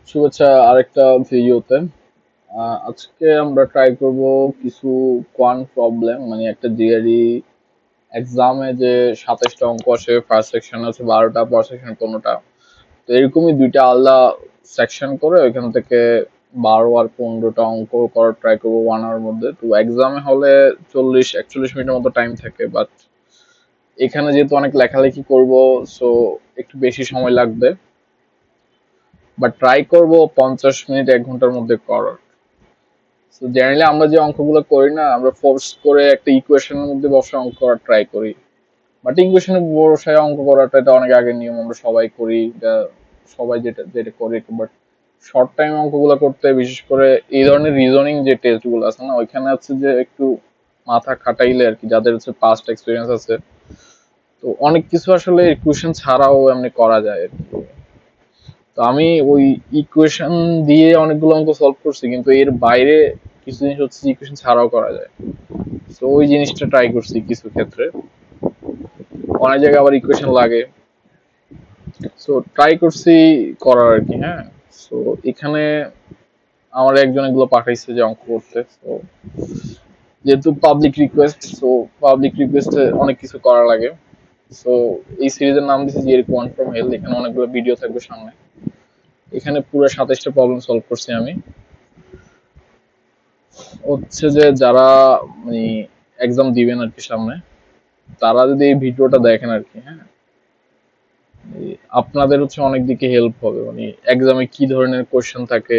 শুভেচ্ছা আরেকটা ভিডিওতে। আজকে আমরা ট্রাই করব কিছু প্রবলেম, মানে একটা জিআরই এক্সামে যে 27টা অঙ্ক আসে, ফার্স্ট সেকশন আছে 12টা, পর সেকশন 15টা। তো এরকমই দুইটা আলাদা সেকশন করে ওইখান থেকে 12 আর 15টা অঙ্ক করার ট্রাই করবো 1 আওয়ার মধ্যে। তো এক্সামে হলে 40-41 মিনিটের মতো টাইম থাকে, বাট এখানে যেহেতু অনেক লেখালেখি করব, সো একটু বেশি সময় লাগবে। বাট ট্রাই করব 50 মিনিট 1 ঘন্টার মধ্যে করার। তো জেনারেলি আমরা যে অঙ্কগুলো করি না, আমরা ফোর্স করে একটা ইকুয়েশনের মধ্যে বসে অঙ্ক করার ট্রাই করি। বাট ইকুয়েশনে বসায় অঙ্ক করাটা এটা অনেক আগের নিয়ম, আমরা সবাই করি এটা, সবাই যেটা যেটা করি। বাট শর্ট টাইম অঙ্কগুলো করতে, বিশেষ করে এই ধরনের রিজনিং যে টেস্ট গুলো আছে না, ওইখানে হচ্ছে যে একটু মাথা খাটাইলে আর কি, যাদের হচ্ছে পাস্ট এক্সপিরিয়েন্স আছে, তো অনেক কিছু আসলে ইকুয়েশন ছাড়াও এমনি করা যায় আর কি। তো আমি ওই ইকুয়েশন দিয়ে অনেকগুলো অঙ্ক সলভ করছি, কিন্তু এর বাইরে কিছু জিনিস হচ্ছে ইকুয়েশন ছাড়াও করা যায়। তো ওই জিনিসটা ট্রাই করছি কিছু ক্ষেত্রে, অনেক জায়গায় আবার ইকুয়েশন লাগে। সো ট্রাই করছি করার আর কি। হ্যাঁ, সো এখানে আমার একজন এগুলো পাঠাইছে যে অঙ্ক করতে। তো যেহেতু পাবলিক রিকোয়েস্ট, সো পাবলিক রিকোয়েস্টে অনেক কিছু করা লাগে। সো এই সিরিজের নাম দিয়েছে জিআরই কোয়ান্ট ফ্রম হেল। এখানে অনেকগুলো ভিডিও থাকবে সামনে। এখানে পুরো 27টা প্রবলেম সলভ করছি আমি। হচ্ছে যে যারা মানে এক্সাম দিবেন আর কি সামনে, তারা যদি এই ভিডিওটা দেখেন আর কি, হ্যাঁ, আপনাদের হচ্ছে অনেক দিকে হেল্প হবে। মানে এক্সামে কি ধরনের কোশ্চেন থাকে,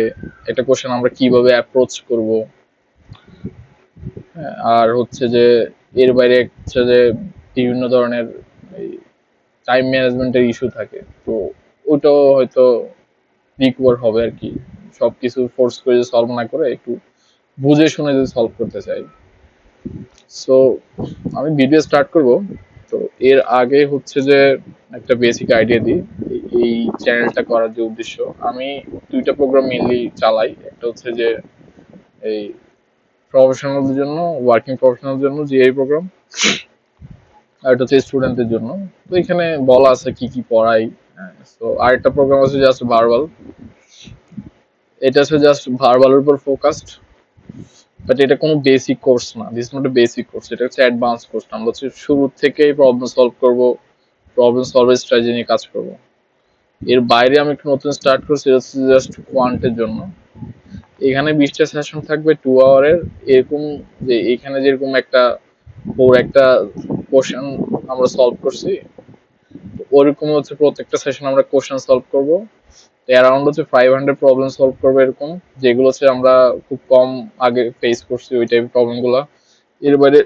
একটা কোশ্চেন আমরা কিভাবে অ্যাপ্রোচ করব, হ্যাঁ, আর হচ্ছে যে এর বাইরে হচ্ছে যে বিভিন্ন ধরনের টাইম ম্যানেজমেন্টের ইস্যু থাকে। তো ওইটাও হয়তো রিকভার হবে আর কি। সবকিছু ফোর্স করে সলভ না করে একটু বুঝে শুনে যদি সলভ করতে চাই। সো আমি ভিডিও স্টার্ট করব। তো এর আগে হচ্ছে যে একটা বেসিক আইডিয়া দিই। এই চ্যানেলটা করার যে উদ্দেশ্য, আমি দুইটা প্রোগ্রাম মেইনলি চালাই। একটা হচ্ছে যে এই প্রফেশনালদের জন্য, ওয়ার্কিং প্রফেশনালদের জন্য জিআই প্রোগ্রাম, আর এটা হচ্ছে স্টুডেন্টদের জন্য। তো এখানে বলা আছে কি কি পড়াই। তো আরেকটা প্রোগ্রাম আছে জাস্ট ভার্বাল। এটা হচ্ছে জাস্ট ভার্বালের উপর ফোকাসড, বাট এটা কোনো বেসিক কোর্স না। This not a basic course, এটা হচ্ছে অ্যাডভান্স কোর্স। আমরা হচ্ছে শুরু থেকেই প্রবলেম সলভ করব, প্রবলেম সলভের স্ট্র্যাটেজি নিয়ে কাজ করব। এর বাইরে আমি একটু নতুন স্টার্ট করছি, এটা হচ্ছে জাস্ট কোয়ান্টের জন্য। এখানে 20টা সেশন থাকবে 2 আওয়ারের। এরকম যে এখানে যেরকম একটা একটা কোশ্চেন আমরা সলভ করছি, ওরকম হচ্ছে প্রত্যেকটা সেশন আমরা কোশ্চেন সলভ করব। অ্যারাউন্ড হচ্ছে 500 প্রবলেম সলভ করবো এরকম, যেগুলো হচ্ছে আমরা খুব কম আগে ফেস করছি ওই টাইপ প্রবলেম গুলা। এর বাইরে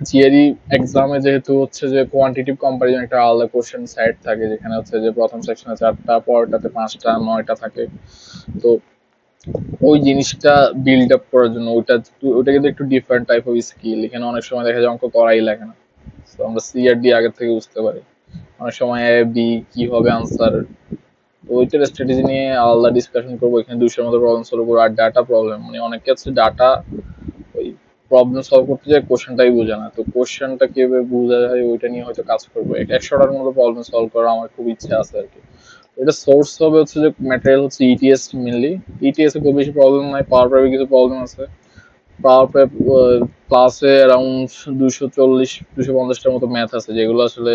জিআরই এক্সামে যেহেতু হচ্ছে যে কোয়ান্টিটিভ কম্পারিজন একটা আলাদা কোশ্চেন সেট থাকে, যেখানে হচ্ছে যে প্রথম সেকশনে 4টা, পরেরটাতে 5টা, 9টা থাকে। তো ওই জিনিসটা বিল্ড আপ করার জন্য ওইটা কিন্তু একটু ডিফারেন্ট টাইপ অফ স্কিল। এখানে অনেক সময় দেখা যায় অঙ্ক করাই লাগে না, তো আমরা সি আর ডি আগে থেকে বুঝতে পারি। অনেক সময় এ বি কি হবে আনসার, তো ওইটার স্ট্র্যাটেজি নিয়ে আলাদা ডিসকাশন করবো। এখানে 200-এর মতো প্রবলেম সলভ করবো। আর ডাটা প্রবলেম, মানে অনেকে হচ্ছে ডাটা ওই প্রবলেম সলভ করতে যায় কোশ্চেনটাই বোঝে না, তো কোশ্চেনটা কিভাবে বোঝা যায় ওইটা নিয়ে হয়তো কাজ করবো। 100টার মতো প্রবলেম সলভ করার আমার খুব ইচ্ছা আছে আর কি। এটা সোর্স হবে হচ্ছে যে ম্যাটেরিয়াল হচ্ছে ইটিএস মেনলি। ইটিএস এ খুব বেশি প্রবলেম নাই, পাওয়ার পয়েন্টে কিছু প্রবলেম আছে। পাওয়ার পয়েন্ট ক্লাসে অ্যারাউন্ড 240-250টার মতো ম্যাথ আছে, যেগুলো আসলে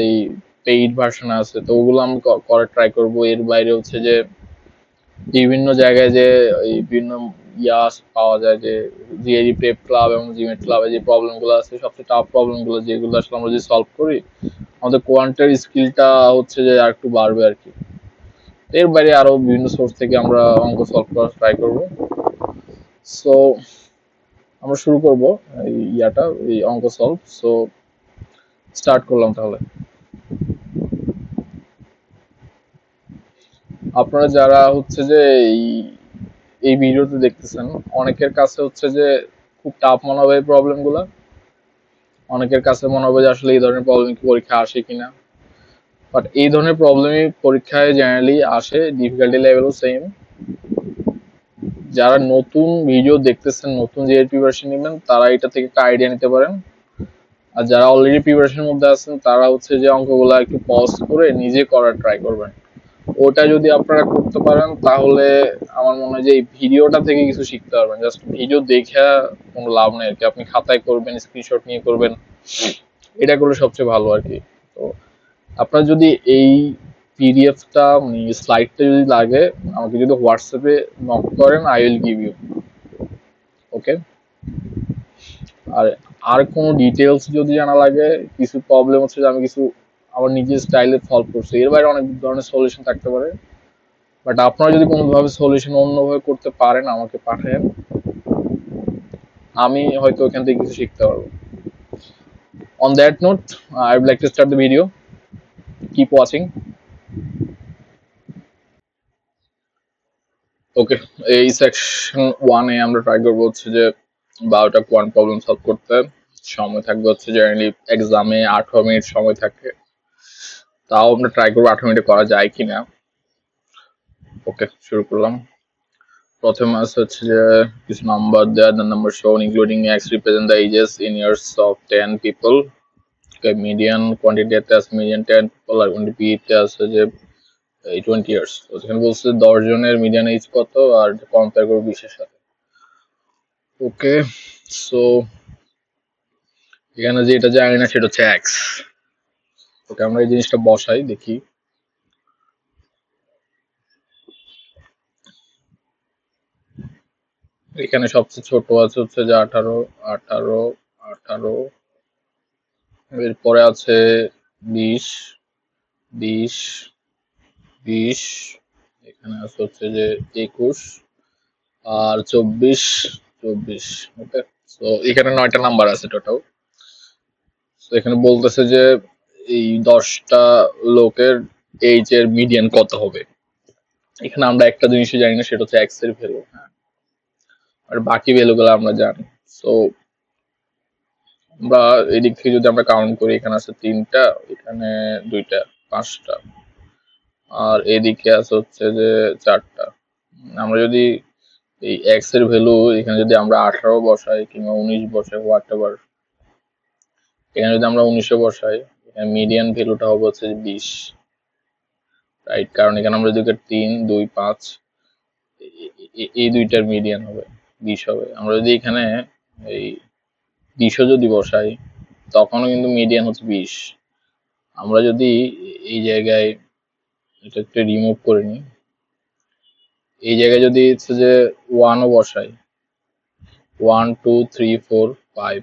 এই পেইড ভার্সন আছে, তো ওগুলো আমি করার ট্রাই করব। এর বাইরে হচ্ছে যে বিভিন্ন জায়গায় যে এই বিভিন্ন পাওয়া যায়, যে জিআরই প্রেপ ক্লাব এবং জিমেট ক্লাবে যে প্রবলেম গুলো আছে, সবচেয়ে টাফ প্রবলেম গুলো যেগুলো আসলে আমরা যদি সলভ করি, আমাদের কোয়ান্টের স্কিলটা হচ্ছে যে আর একটু বাড়বে আর কি। এর বাইরে আরো বিভিন্ন সোর্স থেকে আমরা অঙ্ক সলভ করার ট্রাই করব। সো আমরা শুরু করব এই অঙ্ক সলভ। সো স্টার্ট করলাম তাহলে। আপনারা যারা হচ্ছে যে এই এই ভিডিওতে দেখতেছেন, অনেকের কাছে হচ্ছে যে খুব টাফ মনে হবে এই প্রবলেম গুলা। অনেকের কাছে মনে হবে যে আসলে এই ধরনের প্রবলেম কি পরীক্ষা আসে কিনা। বাট এই ধরনের প্রবলেমই পরীক্ষায় জেনারেলি আসে, ডিফিকাল্টি লেভেলও সেম। যারা নতুন ভিডিও দেখতেছেন, নতুন যে প্রিপারেশন নেবেন, তারা এটা থেকে একটা আইডিয়া নিতে পারেন। আর যারা অলরেডি প্রিপারেশনের মধ্যে আছেন, তারা হচ্ছে যে অঙ্কগুলা একটু পজ করে নিজে করার ট্রাই করবেন। ওটা যদি আপনারা করতে পারেন তাহলে আমার মনে হয় যে এই ভিডিওটা থেকে কিছু শিখতে পারবেন। জাস্ট ভিডিও দেখে কোনো লাভ নেই আর কি। আপনি খাতায় করবেন, স্ক্রিনশট নিয়ে করবেন, এটা করলে সবচেয়ে ভালো আর কি। তো আপনার যদি এই পিডিএফটা মানে স্লাইডটা যদি লাগে, আমাকে যদি হোয়াটসঅ্যাপে নক করেন, আই উইল গিভ ইউ। ওকে। আর আর কোনো ডিটেলস যদি জানা লাগে, কিছু প্রবলেম হচ্ছে যে আমি কিছু আমার নিজের স্টাইলে সলভ করছি, এর বাইরে অনেক ধরনের সলিউশন থাকতে পারে, বাট আপনারা যদি কোনোভাবে সলিউশন অন্যভাবে করতে পারেন আমাকে পাঠান, আমি হয়তো ওখান থেকে কিছু শিখতে পারবো। On that note, I would like to start the video. Keep watching. Okay, এই সেকশন 1-এ আমরা ট্রাই করবো হচ্ছে যে 12টা কোয়ান্ট প্রবলেম সলভ করতে। সময় থাকবে হচ্ছে জেনারেলি এক্সামে 18 মিনিট সময় থাকে, তাও আমরা ট্রাই করবো 18 মিনিটে করা যায় কিনা। ওকে, শুরু করলাম। প্রথম আছে হচ্ছে যে কিছু নাম্বার দেয়া, the number shown including x represent the ages in years of 10 people. Okay, median quantity আছে median 10 people, আর quantity তে আছে যে 20 years। তো এখানে বলছে 10 জনের মিডিয়ান এজ কত আর কম্পেয়ার করবো 20 এর সাথে। ওকে, সো এখানে যেটা জানি না সেটা হচ্ছে x। ওকে, আমরা এই জিনিসটা বসাই দেখি। এখানে সবচেয়ে ছোট আছে হচ্ছে যে 18, 18, 18, এরপরে আছে 20, 20, 20, এখানে আছে হচ্ছে যে 21 আর 24, 24। ওকে, তো এখানে 9টা নাম্বার আছে টোটাল। তো এখানে বলতেছে যে এই 10টা লোকের এইজ এর মিডিয়ান কত হবে। এখানে আমরা একটা জিনিসই জানি না, সেটা হচ্ছে এক্স এর ভ্যালু। হ্যাঁ, আর বাকি ভ্যালুগুলো আমরা জানি। সো আমরা এদিক থেকে যদি আমরা কাউন্ট করি, এখানে আছে 3টা, এখানে 2টা, 5টা, আর এদিকে আছে হচ্ছে যে 4টা। আমরা যদি এই এক্স এর ভ্যালু এখানে যদি আমরা 18 বসাই কিংবা 19 বসাই, হোয়াট এভার, এখানে যদি আমরা 19 বসাই, এখানে মিডিয়ান ভ্যালুটা হবে হচ্ছে 20, রাইট? কারণ এখানে আমরা যদি 3, 2, 5, এই দুইটার মিডিয়ান হবে 20 হবে। আমরা যদি এখানে এই 20 যদি বসাই, তখনও কিন্তু মিডিয়ান হচ্ছে 20। আমরা যদি এই জায়গায় এটা একটু রিমুভ করে নিই, এই জায়গায় যদি হচ্ছে যে 1ও বসাই, 1, 2, 3, 4, 5,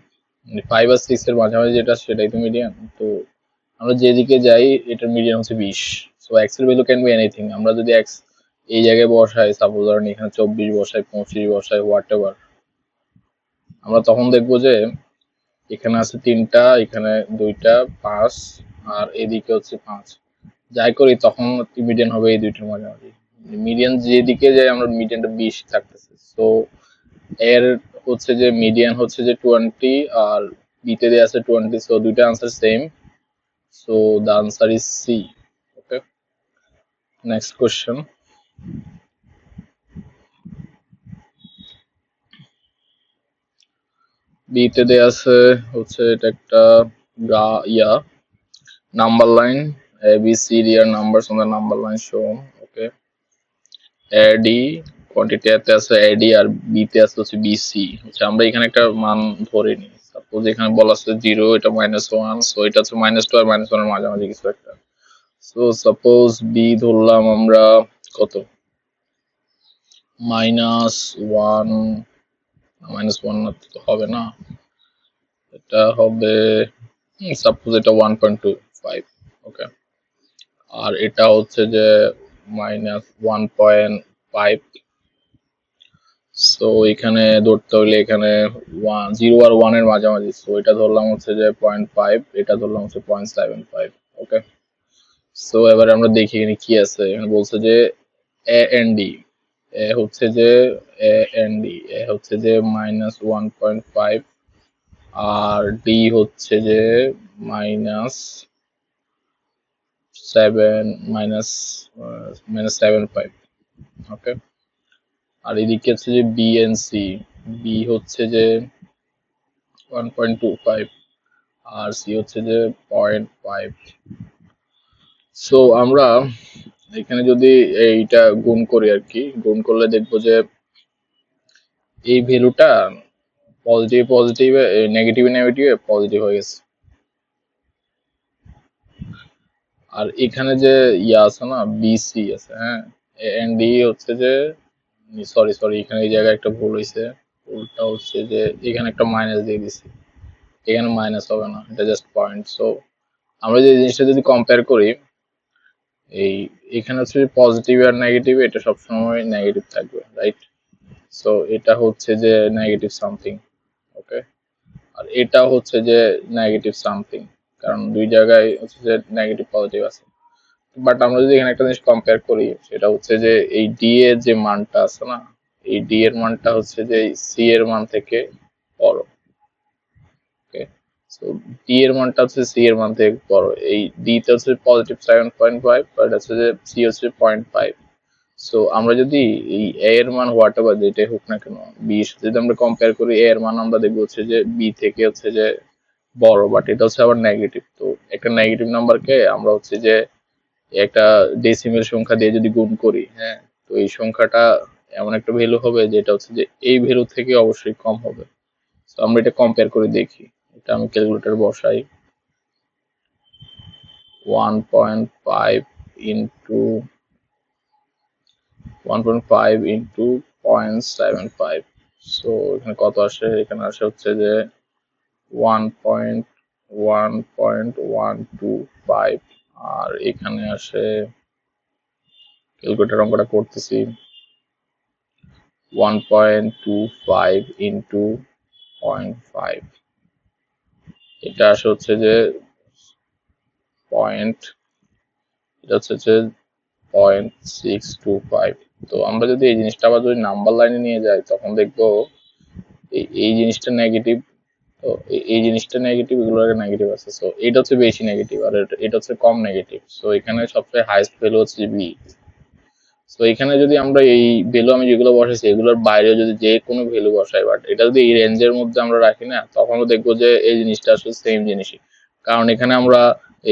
5 আর 6 এর মাঝামাঝি যেটা সেটাই তো মিডিয়ান। তো আমরা যেদিকে যাই এটার মিডিয়ান হচ্ছে 20। সো এক্স এর ভ্যালু ক্যান বি এনিথিং। আমরা যদি এক্স এই জায়গায় বসাই, সাপোজ ধরেন এখানে 24 বসাই, 25 বসাই, হোয়াট এভার, আমরা তখন দেখবো যে এখানে আছে 3টা, এখানে 2টা, 5, আর এদিকে হচ্ছে 5। যাই করি তখন মিডিয়ান হবে এই দুইটার মাঝামাঝি। মিডিয়ান যেদিকে যায় আমরা মিডিয়ানটা 20 থাকতেছে। সো এর হচ্ছে যে মিডিয়ান হচ্ছে যে 20 আর বিতে দেয়া আছে 20। সো দুইটা answer same. So the answer is C. Okay, next question. বিতে দেয়া আছে হচ্ছে এটা একটা number line, A, B, C, D are numbers on the number line shown. Okay, AD quantity তে আছে AD আর B তে আছে হচ্ছে BC। হচ্ছে আমরা এখানে একটা মান ধরে নিই, সাপোজ এখানে বলা আছে 0, এটা -1, সো এটা হচ্ছে -2 আর -1 এর মাঝামাঝি কিছু একটা। সো সাপোজ B ধরলাম আমরা কত, -1, -1 না তো হবে না, এটা হবে সাপোজ এটা 1.25। ওকে, আর এটা হচ্ছে যে -1.5। সো এখানে ধরতে হলে এখানে 0 আর 1 এর মাঝামাঝি, সো এটা ধরলাম হচ্ছে যে 0.5, এটা ধরলাম হচ্ছে 0.75। ওকে, সো এবারে আমরা দেখি এখানে কি আছে। এখানে বলছে যে এ এন ডি, এ হচ্ছে যে এ এন ডি, এ হচ্ছে যে -1.5 আর ডি হচ্ছে যে -7.5। ওকে, আর এদিকে হচ্ছে যে বি এন সি, বি হচ্ছে যে 1.25 আর সি হচ্ছে যে 0.5। সো আমরা এখানে যদি এইটা গুণ করি আর কি, গুণ করলে দেখবো যে এই ভ্যালুটা পজিটিভ পজিটিভে নেগেটিভ নেগেটিভে পজিটিভ হয়ে গেছে। আর এখানে যে ইয়া আছে না, বিসি আছে, হ্যাঁ, এন্ড ডি হচ্ছে যে, সরি সরি এখানে এই জায়গায় একটা ভুল হয়েছে। ভুলটা হচ্ছে যে এখানে একটা মাইনাস দিয়ে দিছি, এখানে মাইনাস হবে না, এটা জাস্ট পয়েন্ট। সো আমরা যে জিনিসটা যদি কম্পেয়ার করি, এই এখানে হচ্ছে পজিটিভ আর নেগেটিভ, এটা সবসময় নেগেটিভ থাকবে, রাইট? সো এটা হচ্ছে যে নেগেটিভ সামথিং, ওকে। আর এটা হচ্ছে যে নেগেটিভ সামথিং, কারণ দুই জায়গায় হচ্ছে যে নেগেটিভ পজিটিভ আছে। বাট আমরা যদি এখানে একটা জিনিস কম্পেয়ার করি, সেটা হচ্ছে যে এই ডি এর যে মানটা আছে না, এই ডি এর মানটা হচ্ছে যে সি এর মান থেকে বড়, ওকে। সো ডি এর মানটা হচ্ছে সি এর মান থেকে বড়। এই ডি তে হচ্ছে পজিটিভ 7.5, বাট হচ্ছে যে সি হচ্ছে 0.5। সো আমরা যদি এই এ এর মান হোয়াট এভার যেটাই হোক না কেন, বি এর সাথে যদি আমরা কম্পেয়ার করি, এ এর মান আমরা দেখবো হচ্ছে যে বি থেকে হচ্ছে যে বড়, বাট এটা হচ্ছে আবার নেগেটিভ। তো একটা নেগেটিভ নাম্বারকে আমরা হচ্ছে যে একটা ডেসিমেল সংখ্যা দিয়ে যদি গুণ করি, হ্যাঁ, তো এই সংখ্যাটা এমন একটা ভ্যালু হবে যেটা হচ্ছে যে এই ভ্যালু থেকে অবশ্যই কম হবে। তো আমরা এটা কম্পেয়ার করে দেখি। এটা আমি ক্যালকুলেটর বসাই, 1.5 ইন্টু 1.5 ইন্টু 0.75। সো এখানে কত আসে? এখানে আসে হচ্ছে যে 1.1.125, আর এখানে আসে, ক্যালকুলেটর অঙ্কটা করতেছি, 1.25 ইন্টু 0.5, এটা আসে হচ্ছে যে পয়েন্ট, এটা হচ্ছে যে 0.625। তো আমরা যদি এই জিনিসটা আবার যদি নাম্বার লাইনে নিয়ে যাই, তখন দেখবো এই জিনিসটা নেগেটিভ। তো এই জিনিসটা নেগেটিভ, এগুলোর আগে নেগেটিভ আছে। সো এটা হচ্ছে বেশি নেগেটিভ, আর এটা হচ্ছে কম নেগেটিভ। সো এখানে সবচেয়ে হাইস্ট ভ্যালু হচ্ছে বি। তো এখানে যদি আমরা এই ভ্যালু আমি যেগুলো বসাইছি এগুলোর বাইরে যদি যে কোনো ভ্যালু বসাই, বাট এটা যদি এই রেঞ্জের মধ্যে আমরা রাখি না, তখনও দেখবো যে এই জিনিসটা আসলে সেম জিনিসই। কারণ এখানে আমরা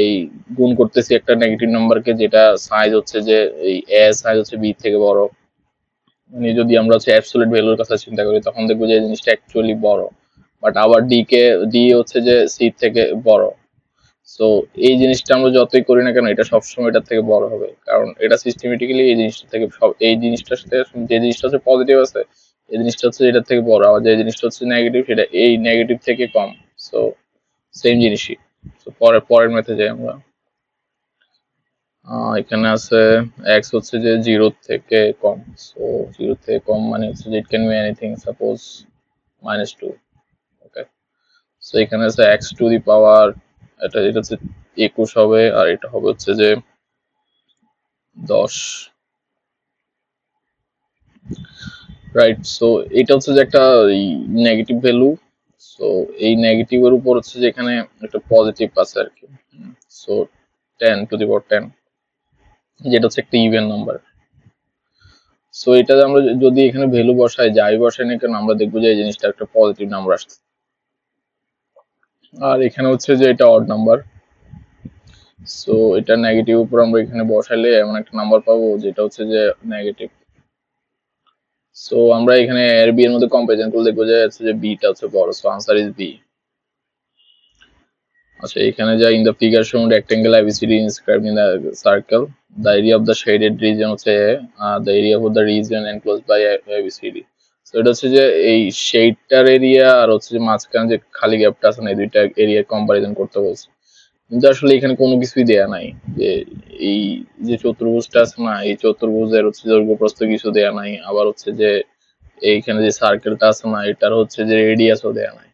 এই গুণ করতেছি একটা নেগেটিভ নাম্বারকে, যেটা সাইজ হচ্ছে যে এই এ সাইজ হচ্ছে বি থেকে বড়। মানে যদি আমরা হচ্ছে অ্যাবসলিউট ভ্যালুর কথা চিন্তা করি, তখন দেখবো যে এই জিনিসটা অ্যাকচুয়ালি বড়। বাট আবার ডি হচ্ছে যে সি থেকে বড়। সো এই জিনিসটা আমরা যতই করি না কেন, এটা সবসময় এটার থেকে বড় হবে, কারণ এটা সিস্টেমেটিক্যালি এই জিনিসটা থেকে সব, এই জিনিসটার সাথে যে জিনিসটা হচ্ছে পজিটিভ আছে, এই জিনিসটা হচ্ছে এটার থেকে বড়, আবার যে জিনিসটা হচ্ছে নেগেটিভ সেটা এই নেগেটিভ থেকে কম। সো সেম জিনিসই। তো পরের ম্যাথে যাই আমরা। এখানে আছে এক্স হচ্ছে যে 0 থেকে কম। সো 0 থেকে কম মানে হচ্ছে যে it can be anything, suppose -2, okay. So এখানে আছে এক্স টু দি পাওয়ার, এটা হচ্ছে 21 হবে, আর এটা হবে হচ্ছে যে 10, রাইট? সো এটা হচ্ছে যে একটা নেগেটিভ ভ্যালু। সো এই নেগেটিভের উপর হচ্ছে যে এখানে একটা পজিটিভ আছে আর কি। সো 10^10, যেটা হচ্ছে একটা ইভেন নাম্বার। সো এটা আমরা যদি এখানে ভ্যালু বসাই, যাই বসাই না কেন, আমরা দেখবো যে এই জিনিসটা একটা পজিটিভ নাম্বার আসছে। আর এখানে হচ্ছে যে এটা অড নাম্বার। সো এটা নেগেটিভ উপর আমরা এখানে বসাইলে এমন একটা নাম্বার পাবো যেটা হচ্ছে যে নেগেটিভ। সো আমরা এখানে এর বি এর মধ্যে কম্পারিজন করলে দেখবো যে হচ্ছে যে বিটা হচ্ছে বড়। So answer is B. আচ্ছা, এখানে যা in the figure shown rectangle ABCD inscribed in the circle, the area of the shaded region হচ্ছে the area of the region enclosed by ABCD। So এটা হচ্ছে যে এই শেডটার এরিয়া আর হচ্ছে যে মাঝখানে যে খালি গ্যাপটা আছে না, এই দুইটা এরিয়া কম্পারিজন করতে বলছে। কিন্তু আসলে এখানে কোনো কিছুই দেয়া নাই, যে এই যে চতুর্ভুজটা আছে না, এই চতুর্ভুজের হচ্ছে দৈর্ঘ্য প্রস্থ কিছু দেয়া নাই। আবার হচ্ছে যে এইখানে যে সার্কেলটা আছে না, এটার হচ্ছে যে রেডিয়াসও দেয়া নাই।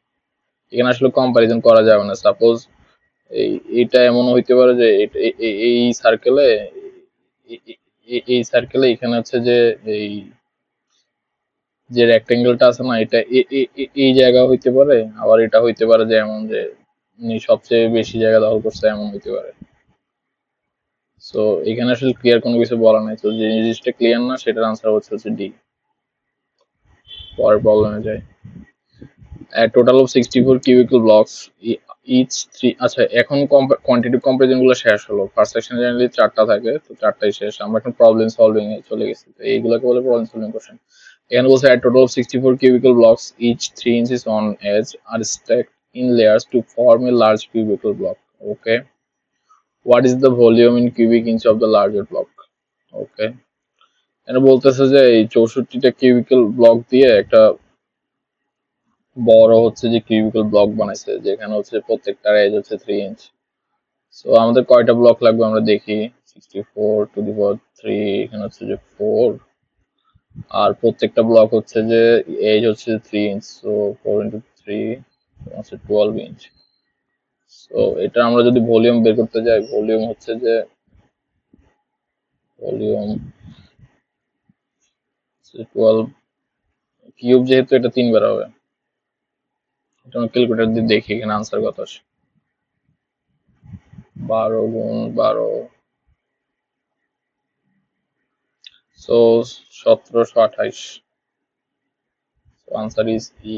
এখানে আসলে কম্পারিজন করা যাবে না। সাপোজ এইটা এমন হইতে পারে যে এই সার্কেলে, এই সার্কেলে এখানে হচ্ছে যে এই যে রেক্টেঙ্গেলটা আছে না, এটা এই জায়গা হইতে পারে, আবার এটা হইতে পারে যে এমন যে সবচেয়ে বেশি জায়গা দখল করছে, এমন হইতে পারে। সো এখানে আসলে ক্লিয়ার কোনো কিছু বলা নাই। তো যে জিনিসটা ক্লিয়ার না, সেটার আনসার হচ্ছে ডি। পরের প্রবলেমে যাই। A total of 64 cubicle blocks each three আচ্ছা এখন কোয়ান্টিটিভ কম্পারিজন গুলো শেষ হলো ফার্স্ট সেকশন জেনারেলি 4টা থাকে তো 4টাই শেষ আমরা এখন প্রবলেম সলভিং এ চলে গেছি তো এইগুলোকে বলে প্রবলেম সলভিং কোশ্চেন এখানে বলছে a total of 64 cubicle blocks each 3 inches on edge are stacked in layers to form a large cubicle block okay what is the volume in cubic inch of the larger block okay এখানে বলতেছে যে এই 64টা cubicle block দিয়ে একটা বড় হচ্ছে যে cubicle block বানাইছে যেখানে হচ্ছে প্রত্যেকটার এজ হচ্ছে 3 ইঞ্চ সো আমাদের কয়টা ব্লক লাগবে আমরা দেখি 64 টু দি পাওয়ার 3 এখানে হচ্ছে যে 4 আর প্রত্যেকটা ব্লক হচ্ছে যে এজ হচ্ছে 3 ইঞ্চ সো 4 ইনটু 3 হচ্ছে 12 ইঞ্চ সো এটা আমরা যদি ভলিউম বের করতে যাই ভলিউম হচ্ছে যে ভলিউম 12 কিউব যেহেতু এটা 3 বার হবে এটা আমরা ক্যালকুলেটর দিয়ে দেখি এখানে आंसर কত আসে 12 গুণ 12 so 1728 so answer is E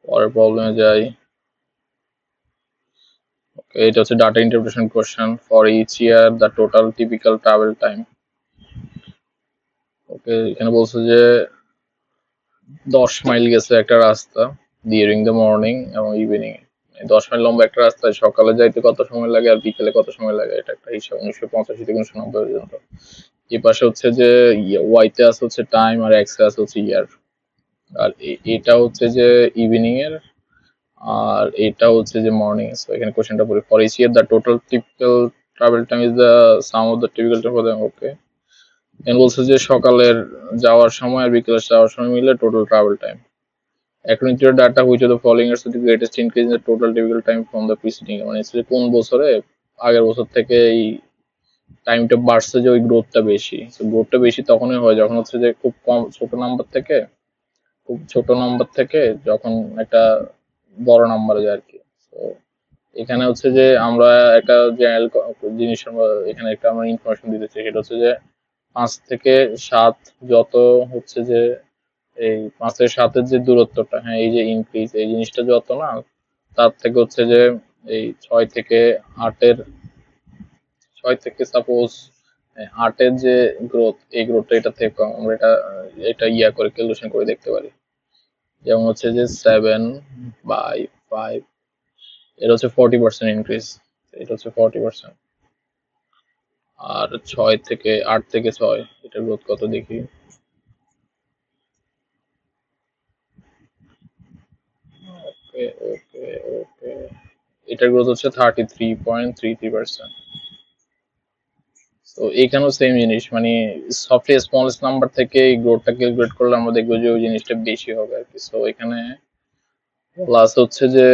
পরের প্রবলেমে যাই ওকে এটা হচ্ছে data interpretation question for each year the total typical travel time okay এখানে বলছে যে 10 মাইল গেছে একটা রাস্তা ডিউরিং দ্য মর্নিং এবং ইভিনিং 10 মাইল লম্বা একটা রাস্তায় সকালে যাইতে কত সময় লাগে আর বিকেলে কত সময় লাগে এটা একটা হিসাব 1985 থেকে 1990 পর্যন্ত এই পাশে হচ্ছে যে ওয়াই তে আছে হচ্ছে টাইম আর এক্স এ আছে হচ্ছে ইয়ার আর এটা হচ্ছে যে ইভিনিং এর আর এটা হচ্ছে যে মর্নিং সো এখানে কোশ্চেনটা পড়ি for each year the total typical travel time is the sum of the typical time for the okay এখানে বলছে যে সকালের যাওয়ার সময় আর বিকেলের যাওয়ার সময় মিলে total travel time according to your data which of the following is the greatest increase in the total typical time from the preceding মানে হচ্ছে কোন বছরে আগের বছর থেকে এই টাইমটা বাড়ছে যে ওই গ্রোথটা বেশি সো গ্রোথটা বেশি তখনই হয় যখন হচ্ছে যে খুব কম ছোট নাম্বার থেকে যখন একটা বড় নাম্বারে যায় আর কি তো এখানে হচ্ছে যে আমরা একটা জেনারেল জিনিস এখানে একটা আমরা ইনফরমেশন দিতে চাই সেটা হচ্ছে যে 5 থেকে 7 যত হচ্ছে যে এই 5 থেকে 7 যে দূরত্বটা হ্যাঁ এই যে ইনক্রিজ এই জিনিসটা যত না তার থেকে হচ্ছে যে এই 6 থেকে সাপোজ 8 যে গ্রোথ এই গ্রোথটা এটা থেকে কম আমরা এটা করে ক্যালকুলেশন করে দেখতে পারি যেমন হচ্ছে যে 7/5 এটা হচ্ছে 40% ইনক্রিজ এটা হচ্ছে 40% আর 8 থেকে 6 এটা গ্রোথ কত দেখি ওকে ওকে ওকে এটার গ্রোথ হচ্ছে 33.33%। তো এখানেও সেম জিনিস মানে সফটওয়্যার স্মলেস্ট নাম্বার থেকে এই গ্রোথটা ক্যালকুলেট করলে আমরা দেখবো যে ওই জিনিসটা বেশি হবে আর কি সো এখানে প্লাস হচ্ছে যে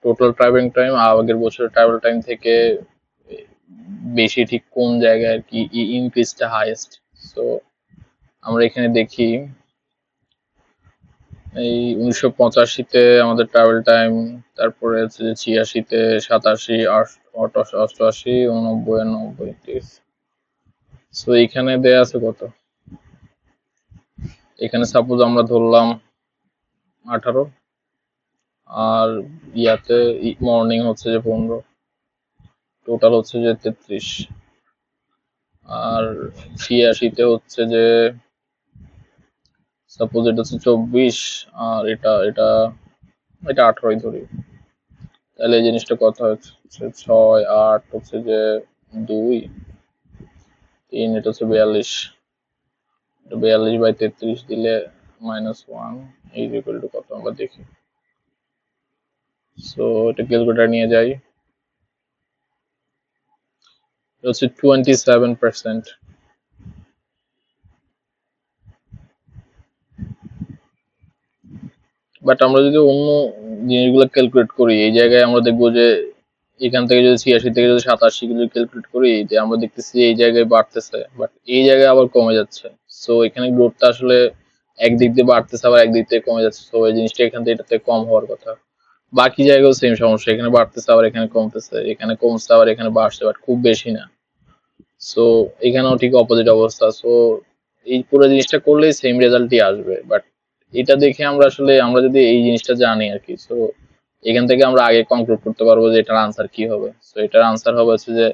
টোটাল ট্রাভেলিং টাইম আগের বছরের ট্রাভেল টাইম থেকে বেশি ঠিক কোন জায়গায় আর কি ইনক্রিজটা হাইয়েস্ট সো আমরা এখানে দেখি এই 1985-তে আমাদের ট্রাভেল টাইম তারপরে হচ্ছে 86-তে 87 88 89 90 ঠিক আছে সো এখানে দেয়া আছে কত এখানে সাপোজ আমরা ধরলাম 18 আর ইয়াতে মর্নিং হচ্ছে যে 15 টোটাল হচ্ছে যে 33 আর 86-তে হচ্ছে যে সাপোজ এটা হচ্ছে 24 আর এটা এটা এটা 18ই ধরি তাহলে এই জিনিসটা কত হচ্ছে 6 8 হচ্ছে যে 2 3 এটা হচ্ছে 42 এটা 42/33 দিলে -1 ইজ ইকুয়াল টু কত আমরা দেখি সো এটা ক্যালকুলেটর নিয়ে যাই এটা হচ্ছে 27%। বাট আমরা যদি অন্য জিনিসগুলো ক্যালকুলেট করি এই জায়গায় আমরা দেখবো যে এখান থেকে যদি 86 থেকে যদি 87 যদি ক্যালকুলেট করি যে আমরা দেখতেছি এই জায়গায় বাড়তেছে বাট এই জায়গায় আবার কমে যাচ্ছে সো এখানে গ্রোথটা আসলে একদিক দিয়ে বাড়তেছে আবার একদিক থেকে কমে যাচ্ছে তো এই জিনিসটা এখান থেকে এটাতে কম হওয়ার কথা বাকি জায়গায়ও সেম সমস্যা এখানে বাড়তেছে আবার এখানে কমতেছে এখানে কমছে আবার এখানে বাড়ছে বাট খুব বেশি না সো এখানেও ঠিক অপোজিট অবস্থা সো এই পুরো জিনিসটা করলেই সেম রেজাল্টই আসবে বাট এটা দেখে আমরা যদি এই জিনিসটা জানি আর কি, তো এখান থেকে আমরা আগে কনক্লুড করতে পারবো যে এটার আনসার কি হবে। তো এটার আনসার হবে হচ্ছে যে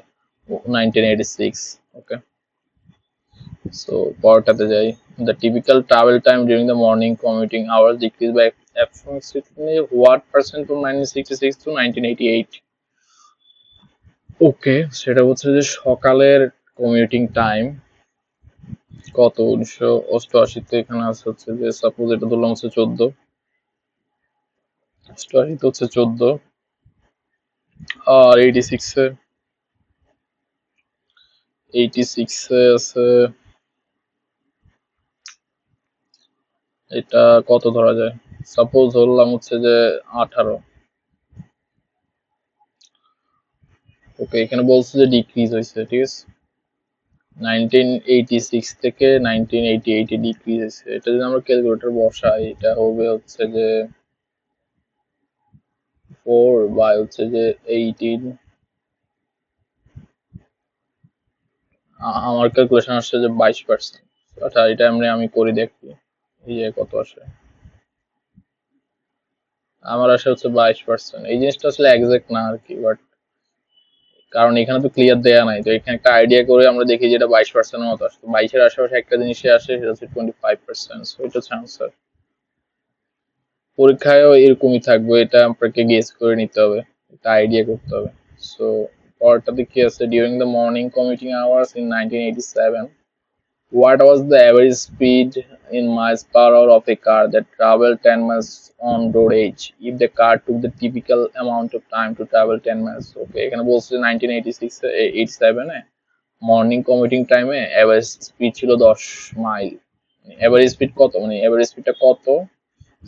1986। ওকে, সো পরেরটাতে যাই। The typical travel time during the morning commuting hours decreased by approximately what percent from 1966 to 1988? ওকে, সেটা হচ্ছে যে সকালের কমিউটিং টাইম কত 1988 এখানে আছে হচ্ছে যে, সাপোজ এটা ধরলাম হচ্ছে 14, 88 হচ্ছে 14, আর 86 এ আছে, এটা কত ধরা যায়, সাপোজ ধরলাম হচ্ছে যে 18। ওকে, এখানে বলছে যে ডিক্রিজ হয়েছে, ঠিক আছে, 1986 থেকে 1988 এ ডিক্রিজ হয়েছে। এটা যদি আমরা ক্যালকুলেটর বসাই, এটা হবে হচ্ছে যে 4 বাই হচ্ছে যে 18, আমার ক্যালকুলেশন আসছে যে 22%। আচ্ছা, এটা আমি করি দেখি এই যে কত আসে। আমার আসে হচ্ছে 22%। এই জিনিসটা আসলে এক্সাক্ট না আর কি, বাট কারণ এখানে তো ক্লিয়ার দেয়া নাই, তো এখানে একটা আইডিয়া করে আমরা দেখি যে এটা 22%-এর মতো আসে। 22-এর আশেপাশে একটা জিনিসই আসে, সেটা হচ্ছে 25%। সো এটা হচ্ছে আনসার। পরীক্ষায়ও এরকমই থাকবে, এটা আপনাকে গেস করে নিতে হবে, এটা আইডিয়া করতে হবে। সো পরেরটাতে কি আছে, during the morning commuting hours in 1987, what was the average speed in miles per hour of a car that traveled 10 miles on road age if the car took the typical amount of time to travel 10 miles? Okay, এখানে বলছে 1987 এ morning commuting টাইমে average speed ছিল 10 mile. Average speed কত, মানে average স্পিডটা কত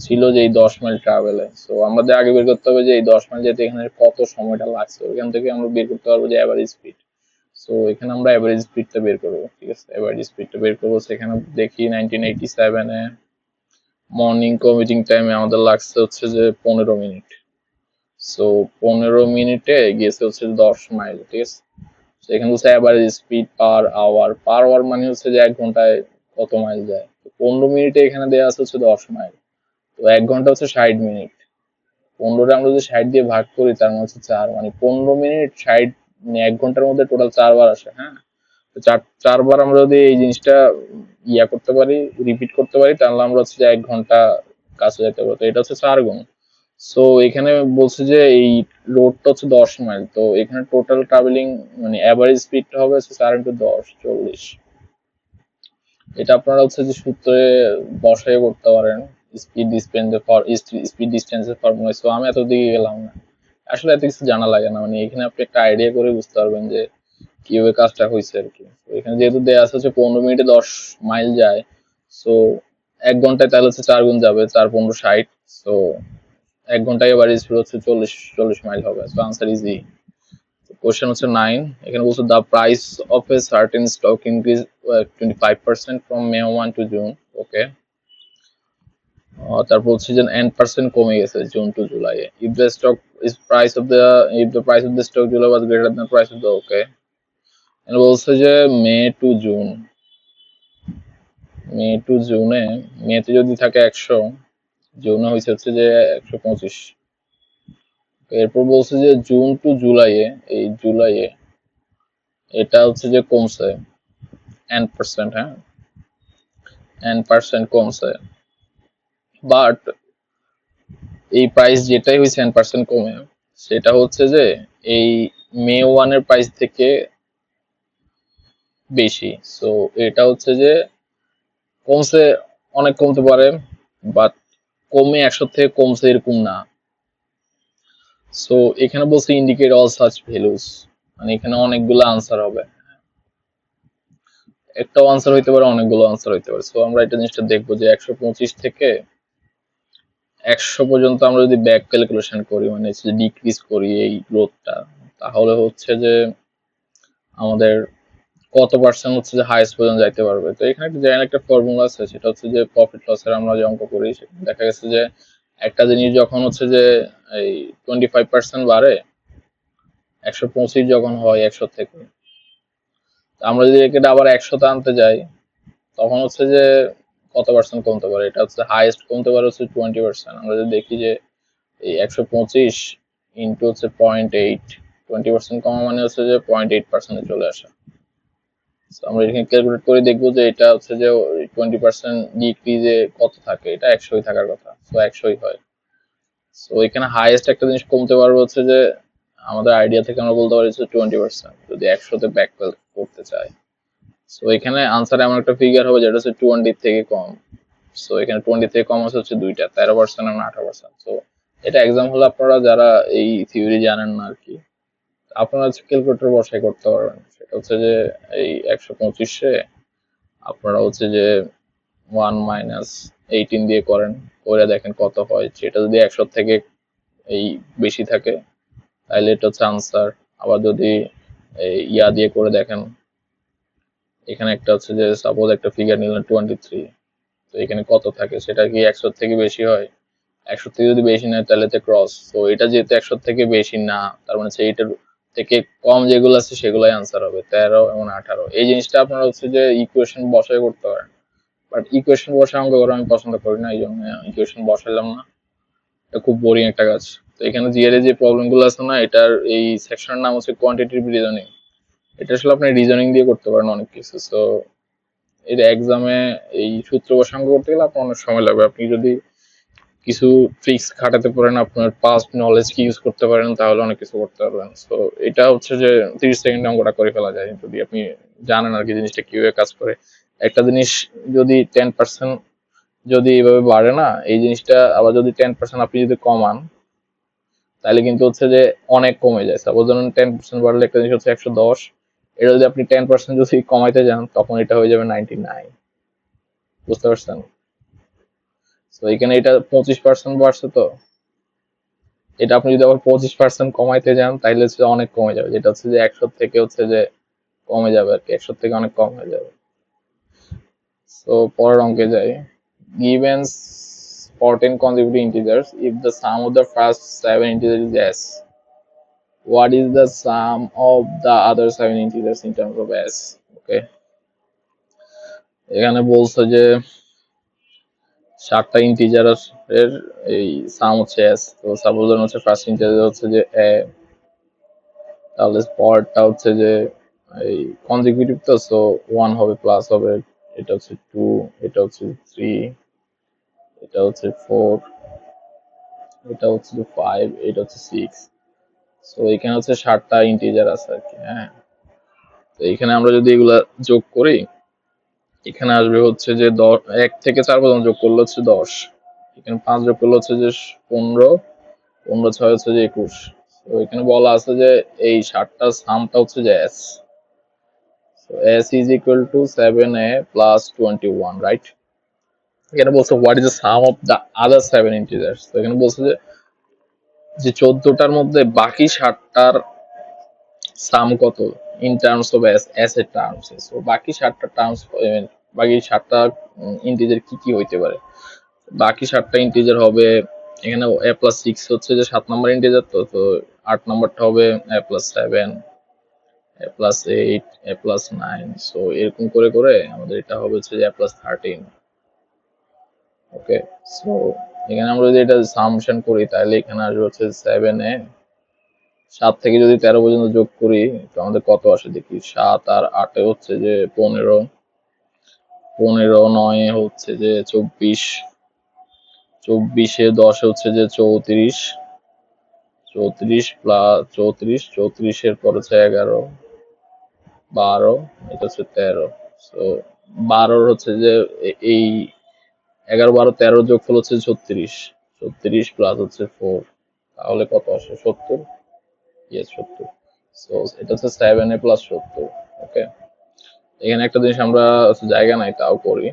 ছিল যে এই 10 মাইল ট্রাভেলে। সো আমাদের আগে বের করতে হবে যে এই 10 মাইল যেতে এখানে কত সময়টা লাগছে, ওইখান থেকে আমরা বের করতে পারবো যে এভারেজ স্পিড। সো এখানে আমরা এভারেজ স্পিডটা বের করবো, ঠিক আছে, এভারেজ স্পিডটা বের করবো। সেখানে দেখি 1987 এ মর্নিং কমিউটিং টাইমে আমাদের লাগছে হচ্ছে যে 15 মিনিট। সো 15 মিনিটে গেছে হচ্ছে 10 মাইল, ঠিক আছে। তো এখানে হচ্ছে এভারেজ স্পিড পার আওয়ার মানে হচ্ছে যে 1 ঘন্টায় কত মাইল যায়। 15 মিনিটে এখানে দেওয়া আছে হচ্ছে 10 মাইল। তো 1 ঘন্টা হচ্ছে 60 মিনিট। 15 আমরা যদি 60 দিয়ে ভাগ করি, তার মানে হচ্ছে 4, মানে 15 মিনিট 60, মানে 1 ঘন্টার মধ্যে টোটাল 4 বার আসে। হ্যাঁ, তো চারবার আমরা যদি এই জিনিসটা করতে পারি, রিপিট করতে পারি, তাহলে আমরা হচ্ছে যে 1 ঘন্টা কাছে যেতে পারবো। তো এটা হচ্ছে 4 গুণ। সো এখানে বলছে যে এই রোডটা হচ্ছে 10 মাইল, তো এখানে টোটাল ট্রাভেলিং মানে অ্যাভারেজ স্পিডটা হবে হচ্ছে 4 × 10 40। এটা আপনারা হচ্ছে যে সূত্রে বসাই করতে পারেন, স্পিড ডিস্টেন্সের ফর্মুলা। সো আমি এত দিকে গেলাম না, আসলে এত কিছু জানা লাগে না, মানে এখানে আপনি একটা আইডিয়া করে বুঝতে পারবেন যে কিভাবে কাজটা হয়েছে আর কি। এখানে যেহেতু দেওয়া আছে হচ্ছে 15 মিনিটে 10 মাইল যায়, সো 1 ঘন্টায় তাহলে হচ্ছে 4 গুণ যাবে, 4 15 60। সো 1 ঘন্টায় এবার স্পিড হচ্ছে 40 মাইল হবে। So answer easy. কোশ্চেন হচ্ছে 9, এখানে বলছে the price of a certain stock increase 25% from May 1 to June. Okay, তারপর হচ্ছে যে n% কমে গেছে June to July. If the stock is price of the if the price of the stock July was greater than price of the, okay, বলছে যে মে two June, জুনে, মেতে যদি থাকে 100, জুনে হয়েছে হচ্ছে যে 125। এরপর বলছে যে জুন টু জুলাইয়ে, এই জুলাইয়ে এটা হচ্ছে যে কমছে n%। হ্যাঁ, n% কমছে, বাট এই প্রাইস যেটাই হয়েছে n% কমে, সেটা হচ্ছে যে এই মে 1 এর প্রাইস থেকে বেশি। সো এটা হচ্ছে যে কমছে, অনেক কমতে পারে, বাট কমে 100 থেকে কমছে এরকম না। সো এখানে বলছে ইন্ডিকেট অল সাচ ভ্যালুস, মানে এখানে অনেকগুলো আনসার হবে, একটাও আনসার হইতে পারে, অনেকগুলো আনসার হইতে পারে। সো আমরা এটা জিনিসটা দেখবো যে 125 থেকে 100 পর্যন্ত আমরা যদি ব্যাক ক্যালকুলেশন করি, মানে ডিক্রিজ করি এই গ্রোথটা, তাহলে হচ্ছে যে আমাদের কত পার্সেন্ট হচ্ছে যে হাইস্ট পর্যন্ত যাইতে পারবে। তো এখানে একটা জেনারেল একটা ফর্মুলা আছে, সেটা হচ্ছে যে প্রফিট লসের আমরা যে অঙ্ক করি, সেখানে দেখা গেছে যে একটা জিনিস যখন হচ্ছে যে এই 25% বাড়ে, 125 যখন হয় 100 থেকে, আমরা যদি এটা আবার 100-তে আনতে যাই, তখন হচ্ছে যে কত পার্সেন্ট কমতে পারে, এটা হচ্ছে হাইয়েস্ট কমতে পারে হচ্ছে 20%। আমরা যদি দেখি যে এই 125 ইন্টু হচ্ছে 0.8, 20% কমা মানে হচ্ছে যে 0.8% চলে আসা। আমরা এখানে ক্যালকুলেট করে দেখবো যে এটা হচ্ছে যে 20% ডিক্রিজে কত থাকে, এটা 100 থাকার কথা, তো 100 হয়। তো এখানে হাইয়েস্ট একটা জিনিস কমতে পারবে হচ্ছে যে আমাদের আইডিয়া থেকে আমরা বলতে পারি 20%, যদি 100-তে ব্যাক করতে চাই। সো এখানে আনসার এমন একটা ফিগার হবে যেটা হচ্ছে 20 থেকে কম। সো এখানে 20 থেকে কম আছে হচ্ছে দুইটা, 13% এবং 18%। সো এটা এক্সাম হলে আপনারা যারা এই থিওরি জানেন না আর কি, আপনারা হচ্ছে ক্যালকুলেটর বসাই করতে পারবেন। সেটা হচ্ছে যে এই 125-এ আপনারা হচ্ছে যে 1 - 18 দিয়ে করেন, করে দেখেন কত হয়। সেটা যদি 100 থেকে এই বেশি থাকে তাহলে এটা হচ্ছে আনসার। আবার যদি ইয়া দিয়ে করে দেখেন, এখানে একটা হচ্ছে যে সাপোজ একটা ফিগার নিলেন 23, তো এখানে কত থাকে, সেটা কি 100 থেকে বেশি হয়? 100 থেকে যদি বেশি নেয় তাহলে তো ক্রস। তো এটা যেহেতু 100 থেকে বেশি না, তার মানে এইটার থেকে কম যেগুলো আছে সেগুলাই আনসার হবে, 13 এবং 18। এই জিনিসটা আপনারা হচ্ছে যে ইকুয়েশন বসাই করতে পারেন, বাট ইকুয়েশন বসে অঙ্ক করা আমি পছন্দ করি না, এই জন্য ইকুয়েশন বসাইলাম না, এটা খুব বোরিং একটা কাজ। তো এখানে জিআর যে প্রবলেম গুলো আছে না, এটার এই সেকশনের নাম হচ্ছে কোয়ান্টিটেটিভ রিজনিং। এটা আসলে আপনি রিজনিং দিয়ে করতে পারেন অনেক কিছু। সো এটা এক্সামে এই সূত্র বসাঙ্ক করতে গেলে আপনার অনেক সময় লাগবে। আপনি যদি কিছু ট্রিক্স খাটাতে পারেন, আপনার পাস্ট নলেজ কি ইউজ করতে পারেন, তাহলে অনেক কিছু করতে পারবেন। তো এটা হচ্ছে যে 30 সেকেন্ডে অঙ্কটা করে ফেলা যায় যদি আপনি জানেন আর কি জিনিসটা কিভাবে কাজ করে। একটা জিনিস যদি 10% যদি এইভাবে বাড়ে না, এই জিনিসটা আবার যদি 10% আপনি যদি কমান তাহলে কিন্তু হচ্ছে যে অনেক কমে যায়। সাপোজ ধরুন 10% বাড়লে একটা জিনিস হচ্ছে 110, এটা যদি আপনি 10% যদি কমাইতে যান তখন এটা হয়ে যাবে 99। বুঝতে পারছেন? তো এখানে এটা 25% বাড়ছে, তো এটা আপনি যদি আবার 25% কমাইতে যান তাহলে হচ্ছে অনেক কমে যাবে, যেটা হচ্ছে যে 100 থেকে হচ্ছে যে কমে যাবে আর কি, 100 থেকে অনেক কম হয়ে যাবে। তো পরের অঙ্কে যাই। Given 14 consecutive integers, if the sum of the first 7 integers is s, what is the sum of the other 7 integers in terms of s? ওকে, এখানে বলছে যে 7টা ইন্টিজার এর এই সাম হচ্ছে s। তো সাপোজ হচ্ছে ফার্স্ট ইন্টিজার হচ্ছে যে a, তাহলে পরেরটা হচ্ছে যে এই কনজিকিউটিভ, তো সো 1 হবে প্লাস হবে, এটা হচ্ছে 2, এটা হচ্ছে 3, এটা হচ্ছে 4, এটা হচ্ছে 5, এটা হচ্ছে 6। সো এখানে হচ্ছে 7টা ইন্টিজার আছে আর কি। হ্যাঁ, তো এখানে আমরা যদি এগুলা যোগ করি, এখানে আসবে হচ্ছে যে 1 থেকে 4 পর্যন্ত যোগ করলে হচ্ছে 10, এখানে 5 যোগ করলে হচ্ছে যে 15, 15 6 হচ্ছে যে 21। তো এখানে বলা আছে যে এই 7টা সামটা হচ্ছে যে s, so s is equal to 7a plus 21, right? এখানে বলছে what is the sum of the other 7 integers। তো এখানে বলছে যে 14টার মধ্যে বাকি 7টার সাম কত ইন টার্মস অফ s এর টার্মস। সো বাকি 7টা টার্মস, বাকি 7টা ইন্টিজার কি কি হইতে পারে। বাকি 7টা ইন্টিজার হবে, এখানে a প্লাস 6 হচ্ছে যে 7 নম্বর ইন্টিজার, তো তো 8 নম্বরটা হবে a plus 7, a plus 8, a plus 9। So এরকম করে করে আমাদের এটা হবে হচ্ছে যে a প্লাস 13। ওকে, সো এখানে আমরা যদি এটা সামশন করি তাহলে এখানে আসবে হচ্ছে 7a, 7 থেকে যদি 13 পর্যন্ত যোগ করি তো আমাদের কত আসে দেখি। 7 আর 8 হচ্ছে যে 15, 15 9 হচ্ছে যে 24, 24 10 হচ্ছে যে 34, 34 প্লাস 34, 34 এর পর হচ্ছে 11, 12, এটা হচ্ছে 13। সো 12 হচ্ছে যে এই 11 12 13 যোগফল হচ্ছে 36, 36 প্লাস হচ্ছে 4, তাহলে কত আসে 70। ইয়েস 70। সো এটা হচ্ছে 7a প্লাস 70। ওকে, এখানে একটা জিনিস আমরা জায়গা নাই তাও করি।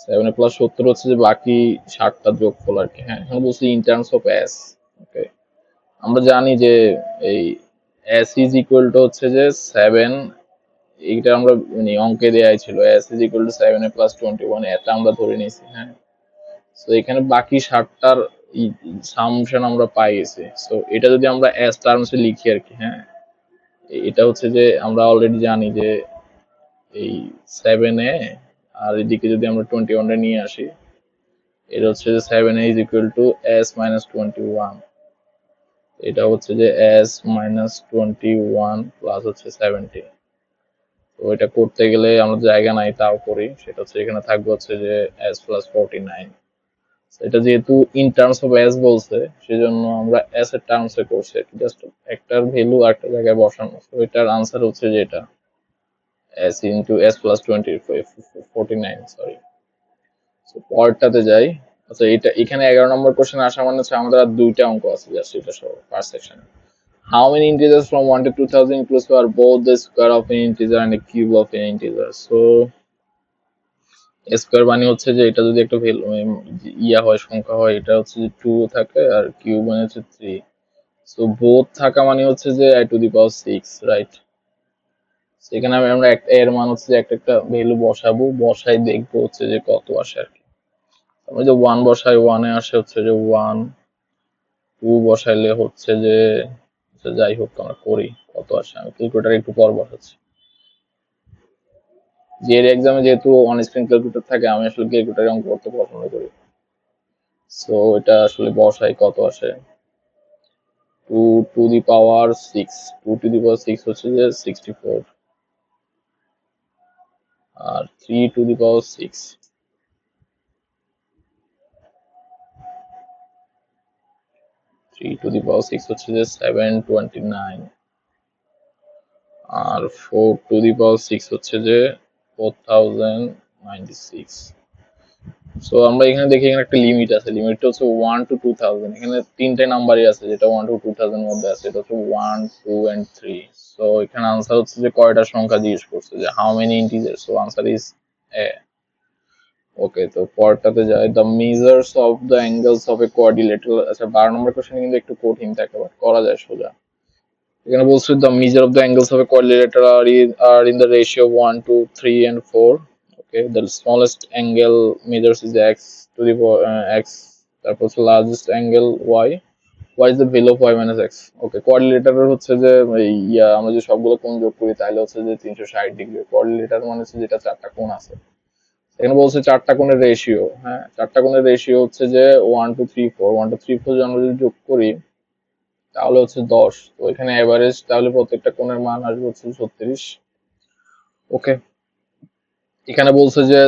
7a প্লাস 70 হচ্ছে যে বাকি 7টা যোগফল আর কি। হ্যাঁ, এখানে বলছি ইন টার্মস অফ s। ওকে, আমরা জানি যে এই s ইজ ইকুয়াল টু হচ্ছে যে 7, এইটা আমরা মানে অঙ্কে দেয়াই ছিল s is equal to 7a plus 21, এটা আমরা ধরে নিয়েছি। হ্যাঁ, তো এখানে বাকি 7টার সামশন আমরা পাই গেছি। সো এটা যদি আমরা s টার্মসে লিখি আর কি। হ্যাঁ, এটা হচ্ছে যে আমরা অলরেডি জানি যে এই 7a আর এদিকে যদি আমরা 21 নিয়ে আসি, এটা হচ্ছে যে 7a is equal to s minus 21, এটা হচ্ছে যে s minus 21 প্লাস হচ্ছে 70। তো এটা করতে গেলে আমরা জায়গা নাই তাও করি, সেটা হচ্ছে এখানে থাকবে হচ্ছে যে s plus 49। এটা যেহেতু ইন টার্মস অফ s বলছে, সেজন্য আমরা s এর টার্মসে করছি, জাস্ট একটার ভ্যালু আরেকটা জায়গায় বসানো। তো এটার আনসার হচ্ছে যে এটা s into s plus 49, sorry. তো পরেরটাতে যাই। আচ্ছা, এটা এখানে 11 নম্বর কোশ্চেন আসা মানে হচ্ছে আমাদের আর দুইটা অঙ্ক আছে, জাস্ট এটা সহ ফার্স্ট সেকশনে। How many integers from 1 to 2000 inclusive are both the square of an integer and a cube of an integer? So square মানে হচ্ছে যে এটা যদি একটা ভ্যালু ইয়া হয়, সংখ্যা হয়, এটা হচ্ছে যে 2 থাকে আর কিউব মানে হচ্ছে 3। সো বোথ থাকা মানে হচ্ছে যে i two the power 6, right? সেখানে আমরা একটা এর মান হচ্ছে যে একটা একটা ভ্যালু বসাবো, বসাই দেখবো হচ্ছে যে কত আসে আর কি। আমরা যে 1 বসাই, 1 এ আসে হচ্ছে যে 1, 2 বসাইলে হচ্ছে যে যাই হোক আমরা করি কত আসে, আমি ক্যালকুলেটর একটু পর বসাচ্ছি। যে এর এক্সামে যেহেতু অন স্ক্রিন ক্যালকুলেটর থাকে, আমি আসলে ক্যালকুলেটরে অঙ্ক করতে পছন্দ করি। সো এটা আসলে বসাই কত আসে, 2 to the power 6, 2 to the power 6 হচ্ছে যে 64, আর 3 to the power 6, 3 to the power 6 হচ্ছে যে 729, আর 4 to the power 6 হচ্ছে যে 4096। সো আমরা এখানে দেখি এখানে একটা লিমিট আছে, লিমিটটা হচ্ছে 1 to 2000। এখানে তিনটে নাম্বারই আছে যেটা 1 to 2000 এর মধ্যে আছে, এটা হচ্ছে 1, 2 and 3। সো এখানে আনসার হচ্ছে যে কয়টা সংখ্যা জিজ্ঞেস করছে, যে how many integer. So answer is A. Okay, তো পরেরটাতে যাই। The measures of the angles of a quadrilateral. আচ্ছা, 12 নম্বর কোশ্চেন কিন্তু একটু কঠিন থাকে, বাট করা যায় সোজা। এখানে বলছে the measure of the angles of a quadrilateral are in the ratio 1 to 3 and 4। Okay, the smallest angle measures is x to the x, তারপর হচ্ছে largest angle y, is the value of y minus x। Okay, quadrilateral হচ্ছে যে আমরা যে সবগুলো কোণ যোগ করি তাহলে হচ্ছে যে 360 ডিগ্রি। কোয়াড্রিলেটারাল মানে হচ্ছে যেটা চারটা কোণ আছে। এখানে বলছে চারটা কোণের রেশিও। হ্যাঁ, চারটা কোণের রেশিও হচ্ছে যে 1 to 3 4, 1 to 3 4 যদি আমরা যদি যোগ করি তাহলে হচ্ছে 10। তো এখানে এভারেজ তাহলে প্রত্যেকটা কোণের মান আসবে হচ্ছে 36। ওকে, এখানে বলছে যে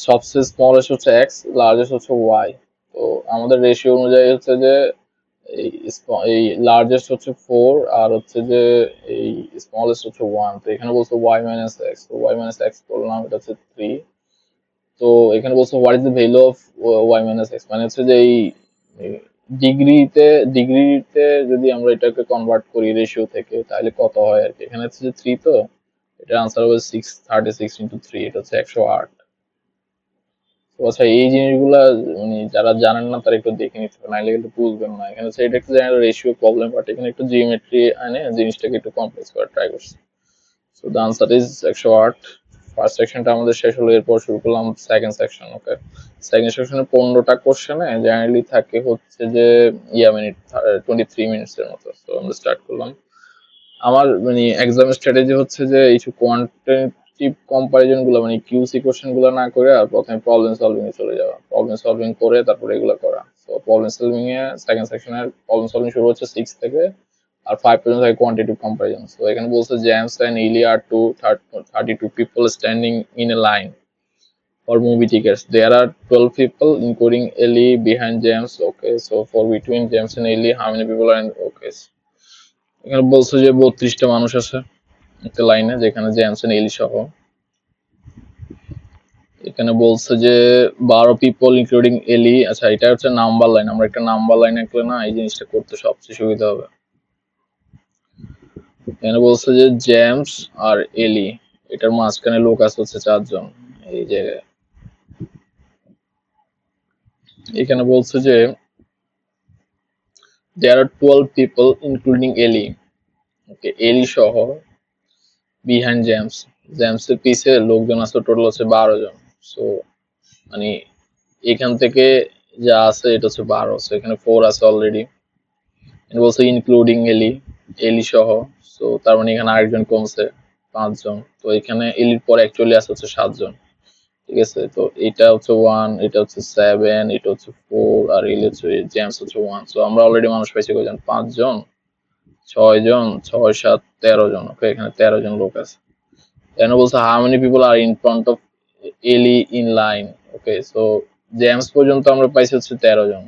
সবচেয়ে স্মলেস্ট হচ্ছে x, লার্জেস্ট হচ্ছে y। তো আমাদের রেশিও অনুযায়ী হচ্ছে যে এই লার্জেস্ট হচ্ছে 4 আর হচ্ছে যে এই স্মলেস্ট হচ্ছে 1। তো এখানে বলছে y মাইনাস x, তো y মাইনাস x করলাম, এটা হচ্ছে 3। তো এখানে বলছে what is the value of y minus x, মানে হচ্ছে যে এই ডিগ্রিতে ডিগ্রিতে যদি আমরা এটাকে কনভার্ট করি রেশিও থেকে তাহলে কত হয় আর কি। এখানে হচ্ছে যে 3, তো এটা আনসার হবে 636 ইনটু 3, এটা হচ্ছে 108। তো আচ্ছা, এই জিনিসগুলা মানে যারা জানেন না তারা একটু দেখে নিতে হবে, নাইলে কিন্তু বুঝবেন না। এখানে হচ্ছে এটা একটা জেনারেল রেশিও প্রবলেম, বাট এখানে একটু জিওমেট্রি আনে জিনিসটাকে একটু কমপ্লেক্স করার ট্রাই করছে। So the answer is 108। First সেকশনটা আমাদের শেষ হলো, এরপর শুরু করলাম সেকেন্ড সেকশন। ওকে, সেকেন্ড সেকশনে 15টা কোশ্চেনে জেনারেলি থাকে হচ্ছে যে মিনিট 23 মিনিটস এর মতো। তো আমরা স্টার্ট করলাম। আমার মানে এক্সাম স্ট্র্যাটেজি হচ্ছে যে এইসব কোয়ান্টিটেটিভ কম্পারিজন গুলো মানে কিউসি কোশ্চেন গুলো না করে আর প্রথমে প্রবলেম সলভিং এ চলে যাওয়া, প্রবলেম সলভিং করে তারপরে এগুলো করা। তো প্রবলেম সলভিং এ সেকেন্ড সেকশনের প্রবলেম সলভিং শুরু হচ্ছে 6 থেকে আর 5 পর্যন্ত থাকে কোয়ান্টিটেটিভ কম্পারিজন। তো এখানে বলছে James and Ellie are 32 people standing in a line for movie tickets. There are 12 people including Ellie behind James. Okay, so for between James and Ellie, how many people are in? Okay, এখানে বলছে যে 32টা মানুষ আছে একটা লাইনে, যেখানে gems and এলি সহ। এখানে বলছে যে 12 পিপল ইনক্লুডিং এলি। আচ্ছা, এটা হচ্ছে নাম্বার লাইন, আমরা একটা নাম্বার লাইন আঁকলে না এই জিনিসটা করতে সবচেয়ে সুবিধা হবে। এখানে বলছে যে জেমস আর এলি, এটার মাঝখানে লোক আছে হচ্ছে 4 জন এই জায়গায়। এখানে বলছে যে there are 12 people including এলি। ওকে, এলি সহ বিহাইন্ড জেমস, জেমসের পিছে লোকজন আছে টোটাল হচ্ছে 12 জন। সো মানে এখান থেকে যা আছে এটা হচ্ছে 12। সো এখানে 4 আছে অলরেডি, বলছে ইনক্লুডিং এলি, এলি সহ। সো তার মানে এখানে আরেকজন কমছে 5 জন। তো এখানে এলির পর অ্যাকচুয়ালি আছে হচ্ছে 7 জন। ঠিক আছে, তো এটা হচ্ছে 1, এটা হচ্ছে 7, এটা হচ্ছে 4, আর এল হচ্ছে জেমস হচ্ছে 1। সো আমরা অলরেডি মানুষ পাইছি কয়জন? 5 জন, 6 জন, 6 7 13 জন। ওকে, এখানে 13 জন লোক আছে। Then বলছে how many people are in front of Ellie in line. Okay, so James পর্যন্ত আমরা পাইছি হচ্ছে 13 জন।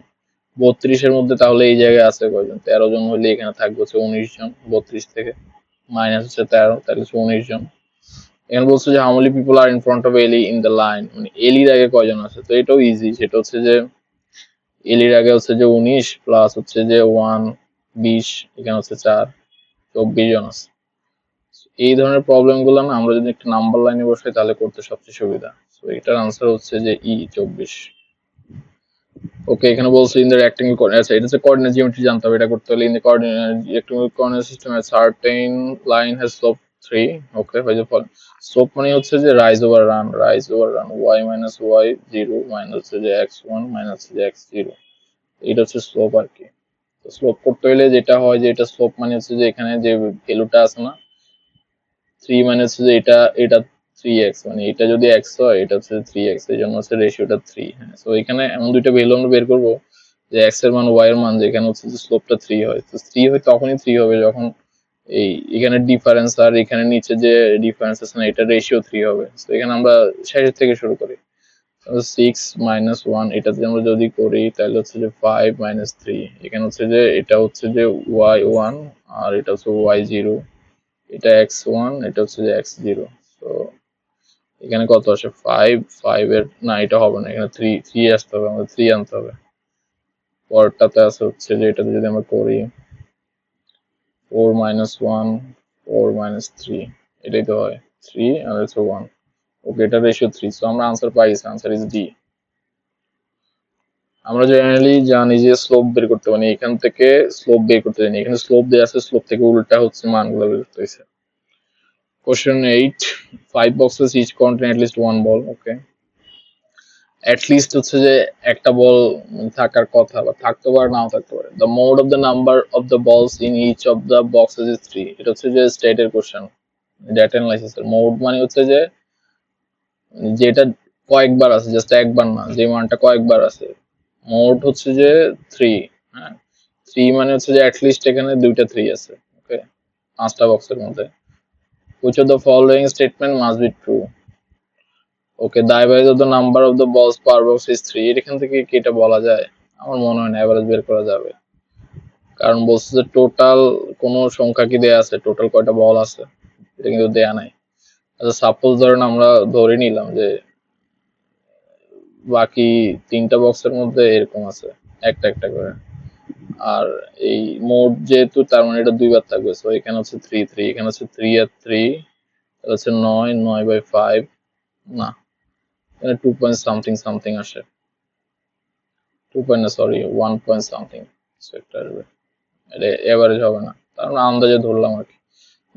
32 এর মধ্যে তাহলে এই জায়গায় আছে কয়জন? 13 জন হলে এখানে থাকবে হচ্ছে 19 জন। 32 থেকে মাইনাস হচ্ছে 13, তাহলে হচ্ছে 19 জন। এখানে বলছে যে how many people are in front of Ellie in the line, মানে এলির আগে কয়জন আছে? তো এটাও ইজি, সেটা হচ্ছে যে এলির আগে হচ্ছে যে 19 প্লাস হচ্ছে যে 1 20, এখানে হচ্ছে 4, 24 জন আছে। এই ধরনের প্রবলেম গুলো না আমরা যদি একটা নাম্বার লাইনে বসাই তাহলে করতে সবচেয়ে সুবিধা। তো এটার আনসার হচ্ছে যে ই 24। ওকে, এখানে বলছে ইন দ্য রেক্টাঙ্গেল কোঅর্ডিনেট, আচ্ছা এটা হচ্ছে কোঅর্ডিনেট জিওমেট্রি জানতে হবে। এটা করতে হলে in the coordinate rectangle coordinate system a certain line has slope 3। ওকে, হয় যে স্লোপ মানে হচ্ছে যে rise over run, y minus y 0 minus হচ্ছে যে x1 মাইনাস হচ্ছে যে x0। এটা হচ্ছে স্লোপ আর কি। তো স্লোপ করতে হলে যেটা হয় যে এটা স্লোপ মানে হচ্ছে যে এখানে যে ভ্যালুটা আছে না 3, মানে হচ্ছে যে এটা এটা 3x, মানে এটা যদি x হয় এটা হচ্ছে 3x, এই জন্য হচ্ছে রেশিওটা 3। হ্যাঁ, সো এখানে এমন দুইটা ভ্যালু আমরা বের করবো যে x এর মান y এর মান, যেখানে হচ্ছে যে স্লোপটা 3 হয়। তো 3 হয় তখনই 3 হবে যখন এই এখানে ডিফারেন্স আর এখানে নিচে যে ডিফারেন্স আছে না এটা রেশিও 3 হবে। তো এখানে আমরা শেষের থেকে শুরু করি। 6 মাইনাস 1 এটা আমরা যদি করি তাহলে হচ্ছে যে 5 মাইনাস 3, এখানে হচ্ছে যে এটা হচ্ছে যে y1 আর এটা হচ্ছে y0, এটা x1, এটা হচ্ছে যে x0। তো এখানে কত আসে? 5, 5 এর না এটা হবে না, এখানে 3 আসতে হবে, আমাদের 3 আনতে হবে। পরেরটাতে আছে হচ্ছে যে এটাতে যদি আমরা করি 4 মাইনাস 1, 4 মাইনাস 3, এটাই তো হয় 3 আর হচ্ছে 1। ওকে, এটা রেশিও 3, সো আমরা আনসার পাইছি, আনসার ইজ ডি। আমরা জেনারেলি জানি যে স্লোপ বের করতে, মানে এখান থেকে স্লোপ বের করতে জানি, এখানে স্লোপ দেওয়া আছে, স্লোপ থেকে উল্টা হচ্ছে মানগুলো বের করতে হয়েছে। Question 8, 5 boxes each contain at least one ball. Okay, at least হচ্ছে যে একটা বল থাকার কথা, বা থাকতে পারে নাও থাকতে পারে। The mode of the number of the balls in each of the boxes is 3. এটা হচ্ছে যে স্টেটের কোশ্চেন, ডেটা অ্যানালাইসিস এর। মোড মানে হচ্ছে যে যেটা কয়েকবার আছে, জাস্ট একবার না, যে মানটা কয়েকবার আছে। মোড হচ্ছে যে 3। হ্যাঁ, 3 মানে হচ্ছে যে অ্যাটলিস্ট এখানে দুইটা 3 আছে। ওকে, 5টা বক্সের মধ্যে। Which of the following statement must be true? Okay, the average of the number of the balls per box is 3. এখান থেকে কি এটা বলা যায়? আমার মনে হয় না অ্যাভারেজ বের করা যাবে, কারণ বলছে যে টোটাল কোন সংখ্যা কি দেয়া আছে, টোটাল কয়টা বল আছে এটা কিন্তু দেয়া নাই। আচ্ছা, সাপোজ ধরেন আমরা ধরে নিলাম যে বাকি 3টা বক্সের মধ্যে এরকম আছে একটা একটা করে, আর এই মোট যেহেতু তার মানে এটা দুইবার থাকবে, সো এখানে হচ্ছে 3 3, এখানে হচ্ছে 3 আর 3, তাহলে হচ্ছে 9 9/5, না এখানে 2 পয়েন্ট সামথিং সামথিং আসে, 2 পয়েন্ট না সরি 1 পয়েন্ট সামথিং, সো একটা আসবে, এটা এভারেজ হবে না, তার মানে আন্দাজে ধরলাম আর কি।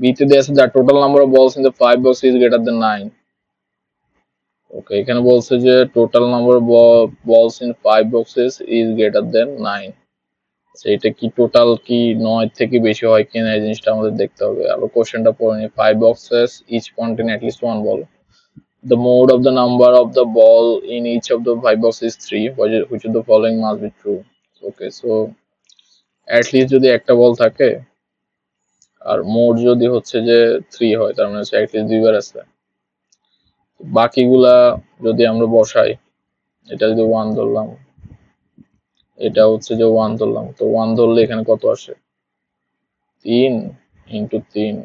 বিতে দেয়া আছে দ্য টোটাল নাম্বার অফ বলস in the 5 box is greater than 9। ওকে, এখানে বলছে যে টোটাল নাম্বার অফ বলস in 5 boxes is greater than 9। এটা কি টোটাল কি 9 থেকে বেশি হয় কিনা এই জিনিসটা আমাদের দেখতে হবে। আবার কোশ্চেনটা পড়ে নি। 5 boxes each contain at least one ball. The mode of the number of the ball in each of the 5 boxes is 3. Which of the following must be true? Okay, so at least যদি একটা বল থাকে আর mode যদি হচ্ছে যে 3 হয়, তার মানে হচ্ছে at least দুইবার আছে। বাকিগুলা যদি আমরা বসাই, এটা যদি 1 ধরলাম, এটা হচ্ছে যে 1 ধরলাম, তো 1 ধরলে এখানে কত আসে? 3 ইন্টু 3,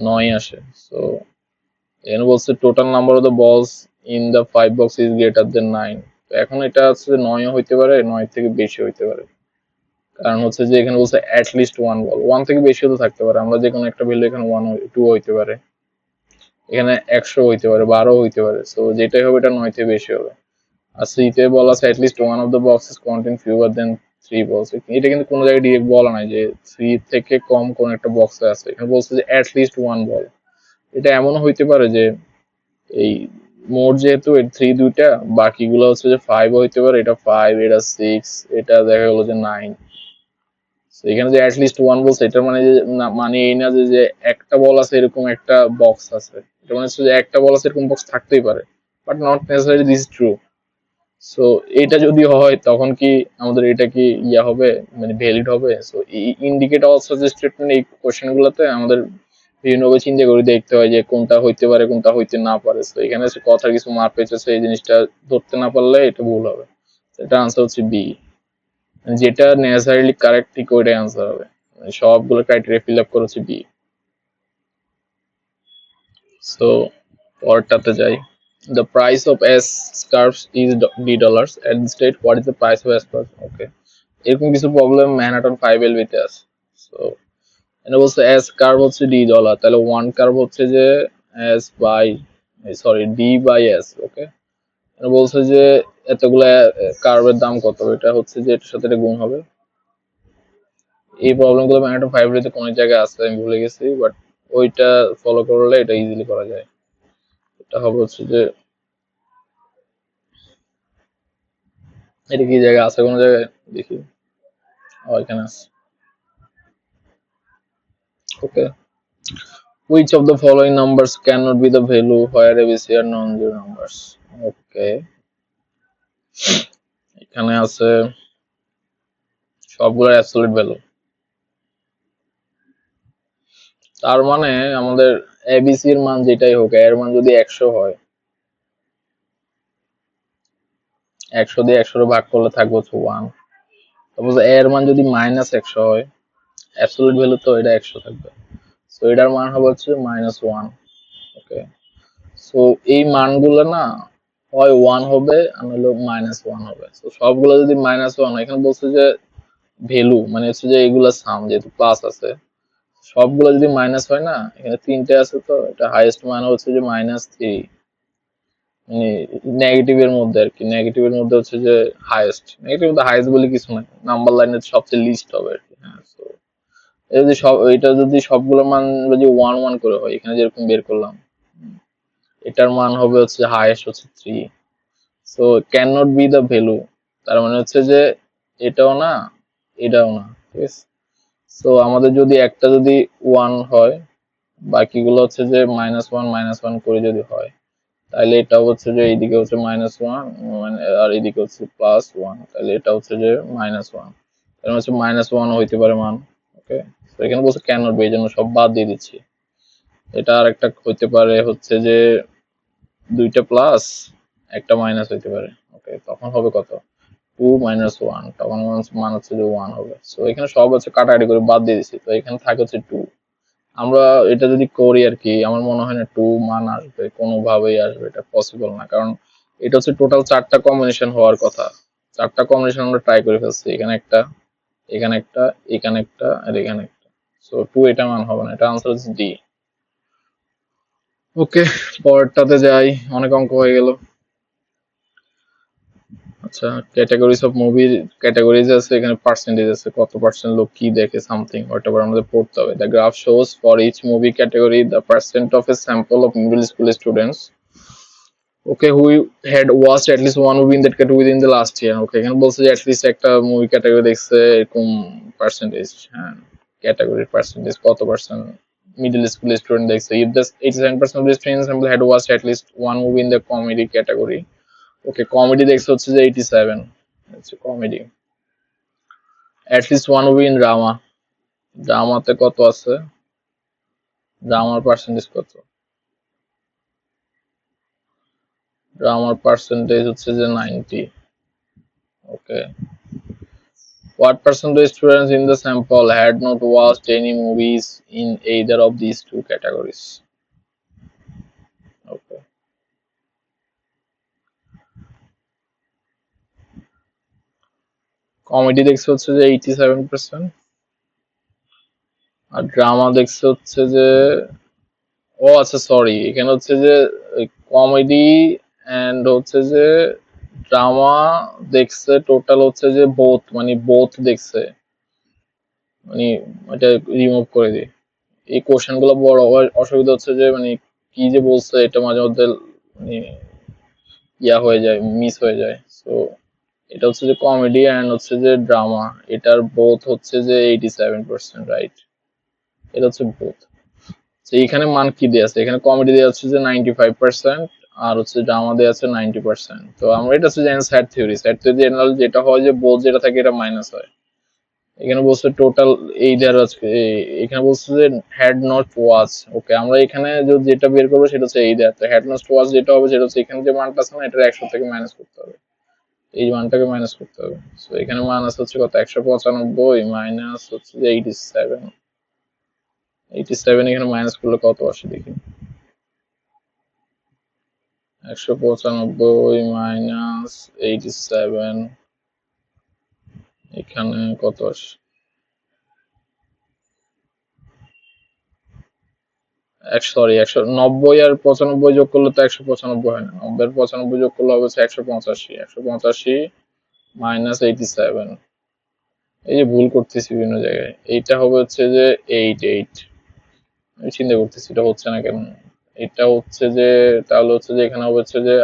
9 আসে। সো এখানে বলছে টোটাল নাম্বার অফ দ্য বলস in the 5 box is greater than 9। তো এখন এটা হচ্ছে 9ও হইতে পারে, 9 থেকে বেশি হইতে পারে, কারণ হচ্ছে যে এখানে বলছে অ্যাট লিস্ট ওয়ান বল, 1 থেকে বেশিও তো থাকতে পারে, আমরা যে কোনো একটা ভ্যালু এখানে 1 2 হইতে পারে, এখানে 100 হইতে পারে, 12 হইতে পারে। সো যেটাই হবে এটা 9 থেকে বেশি হবে। আর সিতে বলা আছে at least one of the boxes contain fewer than 3 balls. এটা কিন্তু কোনো জায়গায় ডিরেক্ট বলা নাই যে 3 থেকে কম কোন একটা বক্সে আছে, এখানে বলছে যে অ্যাট লিস্ট ওয়ান বল। এটা এমনও হইতে পারে যে এই মোট যেহেতু 3 দুইটা, বাকিগুলো হচ্ছে যে 5 হইতে পারে, এটা 5, এটা 6, এটা দেখা গেল যে 9। এখানে যে অ্যাটলিস্ট ওয়ান বলছে এটা মানে যে মানে এই না যে একটা বল আছে এরকম একটা বক্স আছে, এটা মানে হচ্ছে যে একটা বল আছে এরকম বক্স থাকতেই পারে, but not necessary this true. So এটা যদি হয় তখন কি আমাদের এটা কি ইয়া হবে, মানে ভ্যালিড হবে? সো ইন্ডিকেট অলসো যে স্টেটমেন্ট, এই কোশ্চেন গুলোতে আমাদের বিভিন্নভাবে চিন্তা করে দেখতে হয় যে কোনটা হইতে পারে কোনটা হইতে না পারে। তো এখানে হচ্ছে কথার কিছু মার পেয়েছে, এই জিনিসটা ধরতে না পারলে এটা ভুল হবে। এটা আনসার হচ্ছে বি, যেটা নেসেসারিলি কারেক্ট ঠিক ওইটাই আনসার হবে, সবগুলো ক্রাইটেরিয়া ফিল আপ করেছে বি। সো পরেরটাতে যাই। The price of S scarves is $D. At this state, what is the price of S scarves? Okay. এরকম কিছু প্রবলেম ম্যানহাটন 5LB তে আছে। সো এটা বলছে S কার্ভ হচ্ছে $D, তাহলে ওয়ান কার্ভ হচ্ছে যে S by sorry D by S। Okay, এটা বলছে যে এতগুলা কার্ভের দাম কত, এটা হচ্ছে যে এটার সাথে এটা গুণ হবে। এই প্রবলেম গুলো ম্যানহাটন 5LB তে কোন জায়গায় আছে আমি ভুলে গেছি, বাট ওইটা ফলো করলে এটা ইজিলি করা যায়। এটা হবে হচ্ছে যে এটা কি জায়গায় আছে, কোনো জায়গায় দেখি, এখানে আছে। ওকে, which of the following numbers cannot be the value where ABC are non-zero numbers? ওকে, এখানে আছে সবগুলোর অ্যাবসলিউট ভ্যালু, তার মানে আমাদের এবিসি এর মান যেটাই হোক, এর মান যদি 100 হয়, 100 দিয়ে 100 ভাগ করলে থাকবে হচ্ছে 1। তারপর এর মান যদি -100 হয়, অ্যাবসলিউট ভ্যালু তো এটা 100 থাকবে, সো এটার মান হবে হচ্ছে -1। ওকে, সো এই মানগুলো না হয় 1 হবে আর নইলে -1 হবে। সো সবগুলো যদি -1 হয়, এখানে বলছে যে ভ্যালু মানে হচ্ছে যে এগুলা সাম, যেহেতু প্লাস আছে সবগুলো যদি মাইনাস হয় না, এখানে তিনটে আছে তো এটা হাইয়েস্ট মান হচ্ছে যে -3, মানে নেগেটিভের মধ্যে আর কি, নেগেটিভের মধ্যে হচ্ছে যে হাইয়েস্ট, নেগেটিভ মধ্যে হাইয়েস্ট বলে কিছু নাই, নাম্বার লাইনের সবচেয়ে লিস্ট হবে আর কি। হ্যাঁ, তো এটা যদি সবগুলো মান যদি 1 1 করে হয়, এখানে যেরকম বের করলাম, এটার মান হবে হচ্ছে হাইয়েস্ট হচ্ছে 3। So can not be the value, তার মানে হচ্ছে যে এটাও না এটাও না, ঠিক আছে। সো আমাদের যদি একটা যদি 1 হয়, বাকিগুলো হচ্ছে যে -1 করে যদি হয়, তাহলে এটা হচ্ছে যে এইদিকে হচ্ছে -1 আর এইদিকে হচ্ছে +1, তাহলে এটা হচ্ছে যে -1, তার মানে হচ্ছে -1 হইতে পারে মান। ওকে, তো এখানে বলছে ক্যান নট বি, এই জন্য সব বাদ দিয়ে দিচ্ছি। এটা আর একটা হইতে পারে হচ্ছে যে দুইটা প্লাস একটা মাইনাস হইতে পারে। ওকে, তখন হবে কত, 2 - 1, তখন মান হচ্ছে যে 1 হবে। সো এখানে সব হচ্ছে কাটাকাটি করে বাদ দিয়ে দিচ্ছি, তো এখানে থাকে হচ্ছে 2। আমরা এটা যদি করি আর কি, আমার মনে হয় না 2 মান আসবে, কোনোভাবেই আসবে, এটা পসিবল না, কারণ এটা হচ্ছে টোটাল 4টা কম্বিনেশন হওয়ার কথা। 4টা কম্বিনেশন আমরা ট্রাই করে ফেলছি, এখানে একটা, এখানে একটা, এখানে একটা আর এখানে একটা। সো 2 এটা মান হবে না, এটা আনসার হচ্ছে ডি। ওকে, পরেরটাতে যাই, অনেক অঙ্ক হয়ে গেল। আচ্ছা, ক্যাটাগরিজ অফ মুভির ক্যাটাগরিজ আছে, এখানে পার্সেন্টেজ আছে, কত পার্সেন্ট লোক কি দেখে সামথিং, ওইটা আমাদের পড়তে হবে। The graph shows for each movie category the percent of a sample of middle school students okay who had watched at least one movie in that category in the last year. Okay, এখানে বলছে যে at least একটা movie category দেখছে এরকম percentage. হ্যাঁ, ক্যাটাগরির percentage কত percent middle school student দেখছে। If the 87% of the students sample had watched at least one movie in the comedy category. Okay, comedy দেখছে হচ্ছে যে 87, হচ্ছে কমেডি। At least one movie in drama, ড্রামাতে কত আছে, ড্রামার পার্সেন্টেজ কত, ড্রামার পার্সেন্টেজ হচ্ছে যে 90। ওকে, what percent of students in the sample had not watched any movies in either of these two categories? Okay, comedy দেখছে হচ্ছে যে 87%, আর ড্রামা দেখছে হচ্ছে যে, ও আচ্ছা সরি, এখানে হচ্ছে যে কমেডি এন্ড হচ্ছে যে ড্রামা দেখছে টোটাল হচ্ছে যে বোথ, মানে বোথ দেখছে, মানে এটা রিমুভ করে দিই। এই কোশ্চেন গুলো বড় অসুবিধা হচ্ছে যে মানে কি যে বলছে এটা মাঝে মধ্যে মানে ইয়া হয়ে যায়, মিস হয়ে যায়। সো এটা হচ্ছে যে কমেডি অ্যান্ড হচ্ছে যে ড্রামা, এটার বোথ হচ্ছে যে 87%, রাইট? এটা হচ্ছে বোথ। তো এখানে মান কি দেওয়া আছে? এখানে কমেডি দেওয়া আছে যে 95% আর হচ্ছে ড্রামা দেওয়া আছে 90%। তো আমরা এটা হচ্ছে জানি set theory. Set theory general যেটা হয় যে বোথ যেটা থাকে এটা মাইনাস হয়। এখানে বলছে টোটাল এই দেওয়ার আছে, এখানে বলছে যে হ্যাড নট ওয়াচ। ওকে, আমরা এখানে যেটা বের করবো সেটা হচ্ছে এই দেওয়া। তো হ্যাড নট ওয়াচ যেটা হবে সেটা হচ্ছে এখানে যে মানটা আছে না, এটা 100 থেকে মাইনাস করতে হবে, এই মানটাকে মাইনাস করতে হবে। সো এখানে মাইনাস হচ্ছে কত? 195 মাইনাস হচ্ছে যে 87। 87 এখানে মাইনাস করলে কত আসে দেখি। 195 মাইনাস 87 এখানে কত আসে? সরি, 190 আর 95 যোগ করলে তো 195 হয় না। 90 আর 95 যোগ করলে হবে 185। 185 মাইনাস 87, এই যে ভুল করতেছি বিভিন্ন জায়গায়। এইটা হবে হচ্ছে যে 88। আমি চিন্তা করতেছি এটা হচ্ছে না কেন। এটা হচ্ছে যে তাহলে হচ্ছে যে এখানে হবে হচ্ছে যে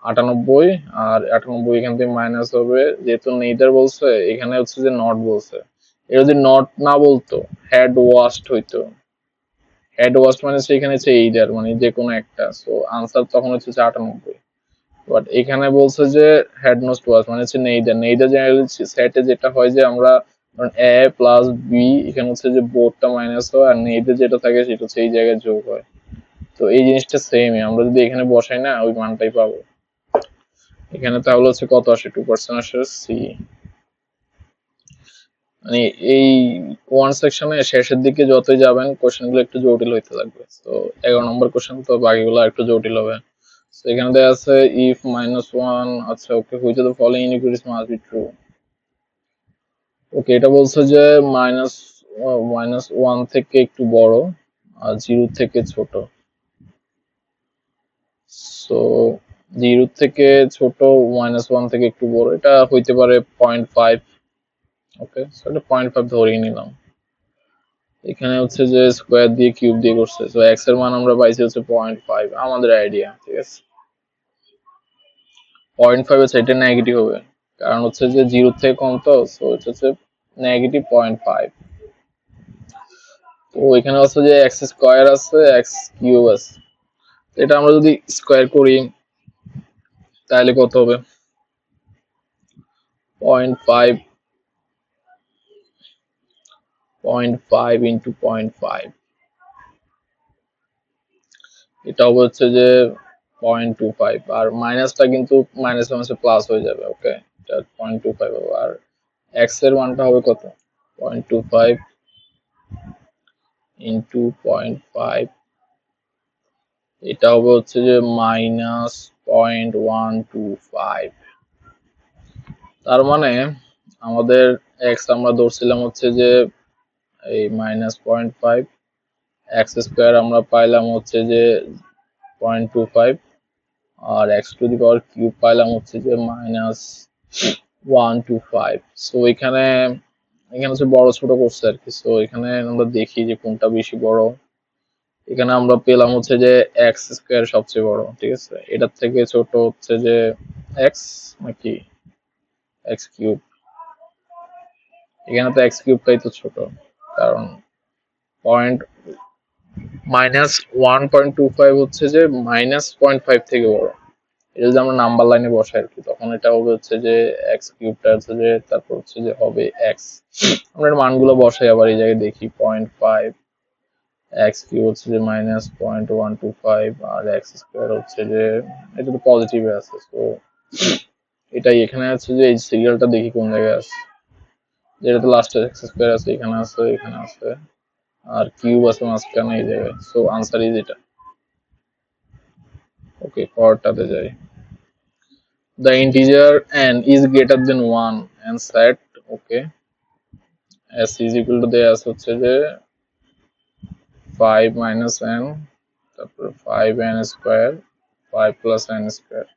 98, আর 98 এখান থেকে মাইনাস হবে, যেহেতু নেইদার বলছে এখানে হচ্ছে যে নট বলছে। এটা যদি নট না বলতো হ্যাড ওয়াস্ট হইতো। হ্যাড ওয়াস্ট মানে সেখানে হচ্ছে এইদার, মানে যে কোনো একটা। সো আনসার তখন হচ্ছে 98। বাট এখানে বলছে যে হ্যাড নট ওয়াস্ট মানে হচ্ছে নেইদার। নেইদার জেনারেলি সেটে যেটা হয় যে আমরা এ প্লাস বি, এখানে হচ্ছে যে বোর্ডটা মাইনাস হয়, আর নেইদার যেটা থাকে সেটা হচ্ছে এই জায়গায় যোগ হয়। তো এই জিনিসটা সেমই, আমরা যদি এখানে বসাই না ওই মানটাই পাবো। এখানে তাহলে হচ্ছে কত আসে? 2% আসে সি। মানে এই ওয়ান সেকশনে শেষের দিকে যতই যাবেন কোশ্চেন গুলো একটু জটিল হইতে লাগবে। তো 11 নম্বর কোশ্চেন, তো বাকিগুলো একটু জটিল হবে। তো এখানে দেওয়া আছে ইফ -1, আচ্ছা okay, which of the following inequalities must be true. Okay, এটা বলছে যে -1 থেকে একটু বড় আর 0 থেকে ছোট। সো 0 থেকে ছোট, -1 থেকে একটু বড়, এটা হইতে পারে 0.5। ওকে, সো এটা 0.5 ধরেই নিলাম। এখানে হচ্ছে যে স্কোয়ার দিয়ে কিউব দিয়ে করছে, তো এক্স এর মান আমরা পাইছি হচ্ছে 0.5, আমাদের আইডিয়া, ঠিক আছে। 0.5 হচ্ছে এটা নেগেটিভ হবে, কারণ হচ্ছে যে 0 থেকে কম, তো সো এটা হচ্ছে নেগেটিভ 0.5। তো এখানে হচ্ছে যে এক্স স্কোয়ার আছে, এক্স কিউব আছে, এটা আমরা যদি স্কোয়ার করি তাহলে কত হবে? 0.5 ইন্টু 0.5, এটা হবে হচ্ছে যে 0.25, আর মাইনাসটা কিন্তু মাইনাস মাইনাসে প্লাস হয়ে যাবে। ওকে, এটা 0.25 হবে, আর এক্স এর মানটা হবে কত? 0.25 ইন্টু 0.5, এটা হবে হচ্ছে যে -0.125। তার মানে আমাদের এক্স আমরা ধরছিলাম হচ্ছে যে এই -0.5, এক্স স্কোয়ার আমরা পাইলাম হচ্ছে যে 0.25, আর x to the power cube পাইলাম হচ্ছে যে -125। সো এখানে হচ্ছে বড় ছোট করছে আর কি। সো এখানে আমরা দেখি যে কোনটা বেশি বড়। এখানে আমরা পেলাম হচ্ছে যে এক্স স্কোয়ার সবচেয়ে বড়, ঠিক আছে। এটার থেকে ছোট হচ্ছে যে এক্স নাকি এক্স কিউব। এখানে তো এক্স কিউবটাই তো ছোট, কারণ পয়েন্ট -1.25 হচ্ছে যে -0.5 থেকে বড়। এটা যদি আমরা নাম্বার লাইনে বসাই আর কি, তখন এটা হবে হচ্ছে যে এক্স কিউবটা হচ্ছে যে, তারপর হচ্ছে যে হবে এক্স। আমরা মানগুলো বসাই আবার এই জায়গায় দেখি, 0.5, এক্স কিউব হচ্ছে যে -0.125, আর এক্স স্কোয়ার হচ্ছে যে এটা তো পজিটিভে আছে। তো এটাই এখানে আছে যে এই সিরিয়ালটা দেখি কোন জায়গায় আছে, যেটা তো লাস্টে এক্স স্কোয়ার আছে, এখানে আছে, এখানে আছে, আর কিউব আছে মাঝখানে এই জায়গায়। সো আনসার ইজ এটা। ওকে, পরেরটাতে যাই। The integer n is greater than 1 and set, okay, s is equal to দেয়া আছে হচ্ছে যে 5 minus n, তারপর 5n square, 5 plus n square.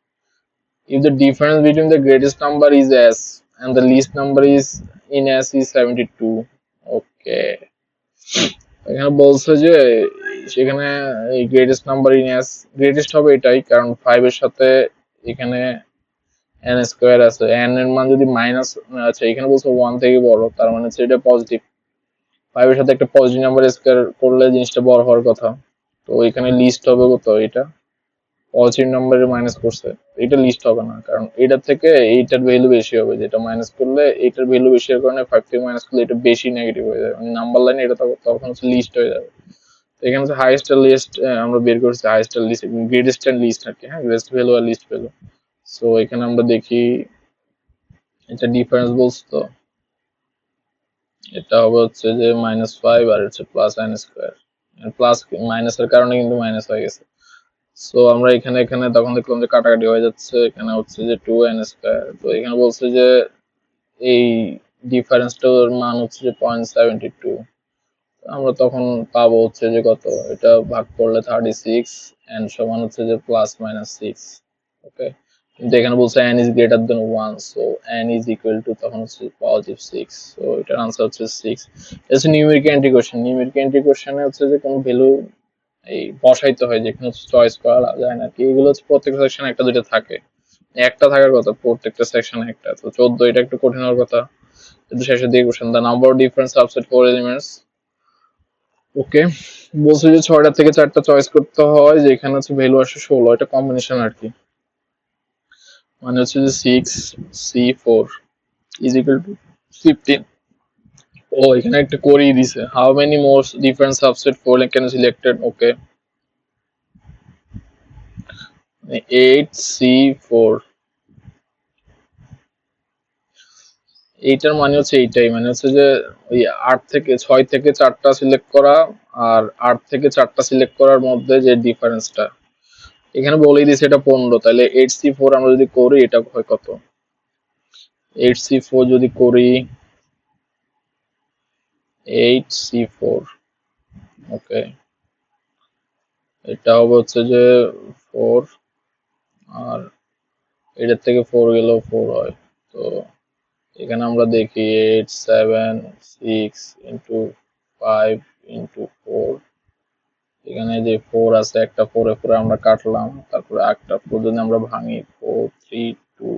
If the difference between the greatest number is s and the least number is in s is 72, okay, এখানে বলছে যে সেখানে এই greatest number in S, greatest হবে এটাই, কারণ 5 এর সাথে এখানে n স্কয়ার আছে, n এর মান যদি মাইনাস, আচ্ছা এখানে বলছে 1 থেকে বড়, তার মানে হচ্ছে এটা পজিটিভ। 5 এর সাথে একটা পজিটিভ নাম্বার স্কয়ার করলে জিনিসটা বড় হওয়ার কথা। তো এখানে লিস্ট হবে কত, এটা পজিটিভ নাম্বারে মাইনাস করছে, এটা লিস্ট হবে না, কারণ এটার থেকে এইটার ভ্যালু বেশি হবে, যেটা মাইনাস করলে এইটার ভ্যালু বেশি হওয়ার কারণে 5 থেকে মাইনাস করলে এটা বেশি নেগেটিভ হয়ে যাবে, মানে নাম্বার লাইনে এটা তখন হচ্ছে লিস্ট হয়ে যাবে। তো এখানে হচ্ছে হাইয়েস্ট আর লিস্ট আমরা বের করছি, হাইয়েস্ট আর লিস্ট, গ্রেটেস্ট এন্ড লিস্ট আর কি, হ্যাঁ, গ্রেটেস্ট ভ্যালু আর লিস্ট ভ্যালু। সো এখানে আমরা দেখি এটা ডিফারেন্স বলছে, তো এটা হবে হচ্ছে যে -5 আর হচ্ছে প্লাস n স্কয়ার, প্লাস মাইনাসের কারণে কিন্তু মাইনাস হয়ে গেছে। সো আমরা এখানে এখানে তখন দেখলাম যে কাটাকাটি হয়ে যাচ্ছে, এখানে হচ্ছে যে 2n স্কয়ার। তো এখানে বলছে যে এই ডিফারেন্সটার মান হচ্ছে যে 0.72, আমরা তখন পাবো হচ্ছে যে কত, এটা ভাগ করলে 36 এন্ড সমান হচ্ছে যে +-6। ওকে, কিন্তু এখানে বলছে n is greater than 1, so n is equal to তখন হচ্ছে +6, সো এটার আনসার হচ্ছে 6। এটা হচ্ছে numeric entry question. Numeric entry কোশ্চেনে হচ্ছে যে কোনো ভ্যালু এই বসাইতে হয়, যেখানে হচ্ছে চয়েস করা যায় না, কি এগুলো হচ্ছে প্রত্যেকটা সেকশনে একটা দুইটা থাকে, একটা থাকার কথা প্রত্যেকটা সেকশনে একটা। তো 14 এটা একটু কঠিন হওয়ার কথা, কিন্তু শেষের দিকে question, the number of different subset for elements. Okay, বলছে যে 6টা থেকে 4টা চয়েস করতে হয়, যেখানে হচ্ছে ভ্যালু আসে 16, এটা কম্বিনেশন আর কি, মানে হচ্ছে যে 6C4 is equal to 15। ও এখানে একটা করেই দিছে, how many more different subset for can selected. Okay, 8C4, এইটার মানে হচ্ছে এইটাই, মানে হচ্ছে যে ওই 6 থেকে 4টা সিলেক্ট করা আর 8 থেকে 4টা সিলেক্ট করার মধ্যে যে ডিফারেন্সটা, এখানে বলেই দিছে এটা 15, তাহলে 8C4 আমরা যদি করি এটা হয় কত, 8C4 যদি করি, 8C4, ওকে, এটা হবে হচ্ছে যে 4, আর এটার থেকে 4 গেলেও 4 হয়। তো এখানে আমরা দেখি 8 7 6 ইন্টু 5 ইন্টু 4, এখানে যে 4 আছে, একটা 4 এ 4 আমরা কাটলাম, তারপরে একটা 4 যদি আমরা ভাঙি, 4 3 2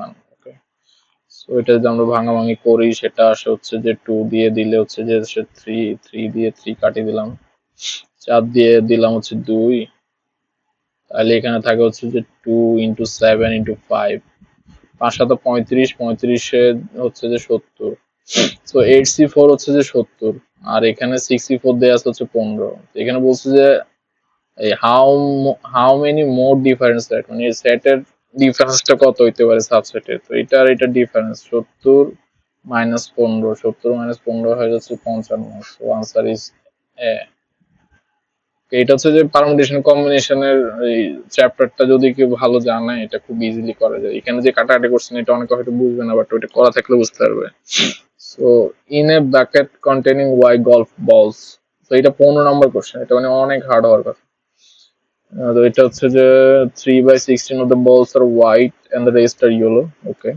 1। ওকে, সো এটা যদি আমরা ভাঙাভাঙি করি, সেটা আসে হচ্ছে যে 2 দিয়ে দিলে হচ্ছে যে 3, 3 দিয়ে 3 কাটিয়ে দিলাম, 4 দিয়ে দিলাম হচ্ছে 2, তাহলে এখানে থাকে হচ্ছে যে 2 ইন্টু 7 ইন্টু 5, 5 7 35, 35 হচ্ছে যে 70। সো 8C4 হচ্ছে যে 70, আর এখানে 6C4 দেয়া আছে হচ্ছে 15। এখানে বলছে যে এই how many more difference set, মানে এই সেটের ডিফারেন্সটা কত হইতে পারে সাবসেটের। তো এটার ডিফারেন্স 70 মাইনাস 15, 70 মাইনাস 15 হয়ে যাচ্ছে 55। সো আনসার ইজ এ। এটা হচ্ছে যে পারমুটেশন কম্বিনেশনের এই চ্যাপ্টারটা যদি কেউ ভালো জানে, এটা খুব ইজিলি করা যায়। এখানে যে কাটাকাটি করছেন এটা অনেকে হয়তো বুঝবে না, বাট ওইটা করা থাকলে বুঝতে পারবে। So in a bucket containing Y golf balls, তো এটা 15 নম্বর কোশ্চেন, এটা মানে অনেক হার্ড হওয়ার কথা। তো এটা হচ্ছে যে 3/16 of the balls are white and the rest are yellow. Okay.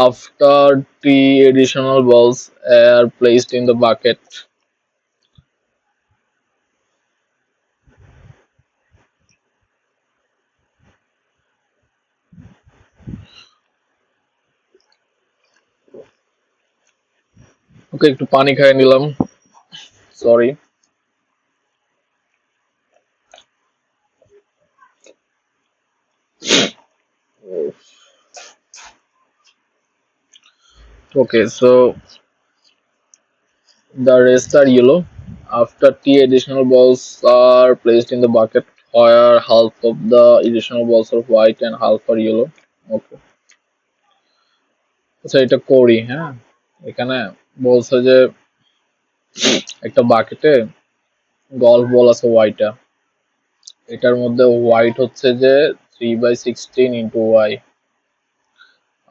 After 3 additional balls are placed in the bucket, ওকে একটু পানি খাইয়ে নিলাম, sorry. Okay, so the rest are yellow. After 3 additional balls are placed in the bucket, where half of the additional balls are white and half are yellow. Okay. আচ্ছা এটা করি, হ্যাঁ, এখানে বলছে যে একটা বাকেটে গলফ বল আছে ওয়াইটা, এটার মধ্যে হোয়াইট হচ্ছে যে 3/16 ইন্টু ওয়াই,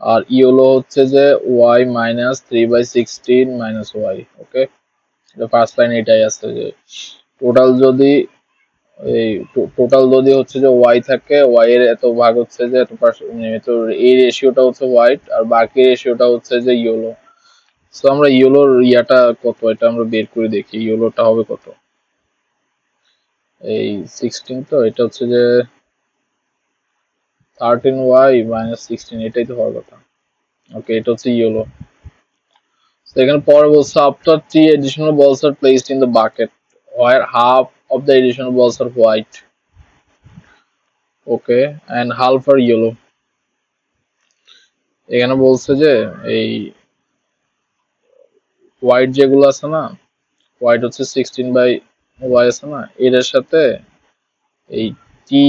আর ইয়েলো হচ্ছে যে ওয়াই মাইনাস 3/16 মাইনাস ওয়াই। ওকে, ফার্স্ট লাইন এটাই আছে যে টোটাল যদি এই টোটাল যদি হচ্ছে যে ওয়াই থাকে, ওয়াই এর এত ভাগ হচ্ছে যে এত তো এই রেশিওটা হচ্ছে হোয়াইট, আর বাকি রেশিওটা হচ্ছে যে ইয়েলো। সো আমরা ইয়েলোর ইয়াটা কত, এটা আমরা বের করে দেখি, ইয়েলোটা হবে কত, এই 16, তো এটা হচ্ছে যে 13y minus 16, এটাই তো হওয়ার কথা। ওকে, এটা হচ্ছে ইয়েলো। তো এখানে পরে বলছে after 3 additional balls are placed in the bucket where half of the additional balls are white, okay, and half are yellow। এখানে বলছে যে এই হোয়াইট যেগুলো আছে না, হোয়াইট হচ্ছে 16/y আছে না, এর সাথে এই টি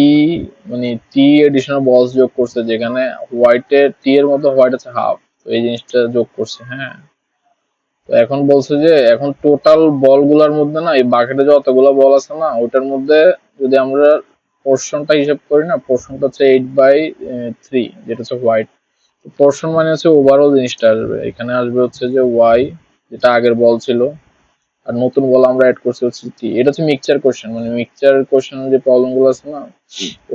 মানে টি এডিশনাল বলস যোগ করছে, যেখানে হোয়াইটের টি এর মধ্যে হোয়াইট আছে হাফ, তো এই জিনিসটা যোগ করছে। হ্যাঁ, তো এখন বলছে যে এখন টোটাল বলগুলোর মধ্যে না, এই বাকেটে যতগুলো বল আছে না, ওটার মধ্যে যদি আমরা পোর্শনটা হিসাব করি না, পোর্শনটা হচ্ছে 8/3, যেটা হচ্ছে হোয়াইট। পোর্শন মানে হচ্ছে ওভারঅল জিনিসটা আসবে, এখানে আসবে হচ্ছে যে ওয়াই, যেটা আগের বল ছিল, আর নতুন বল আমরা অ্যাড করছি হচ্ছে টি। এটা হচ্ছে মিক্সচার কোশ্চেন, মানে মিক্সচার কোশ্চেন যে প্রবলেম গুলো আছে না,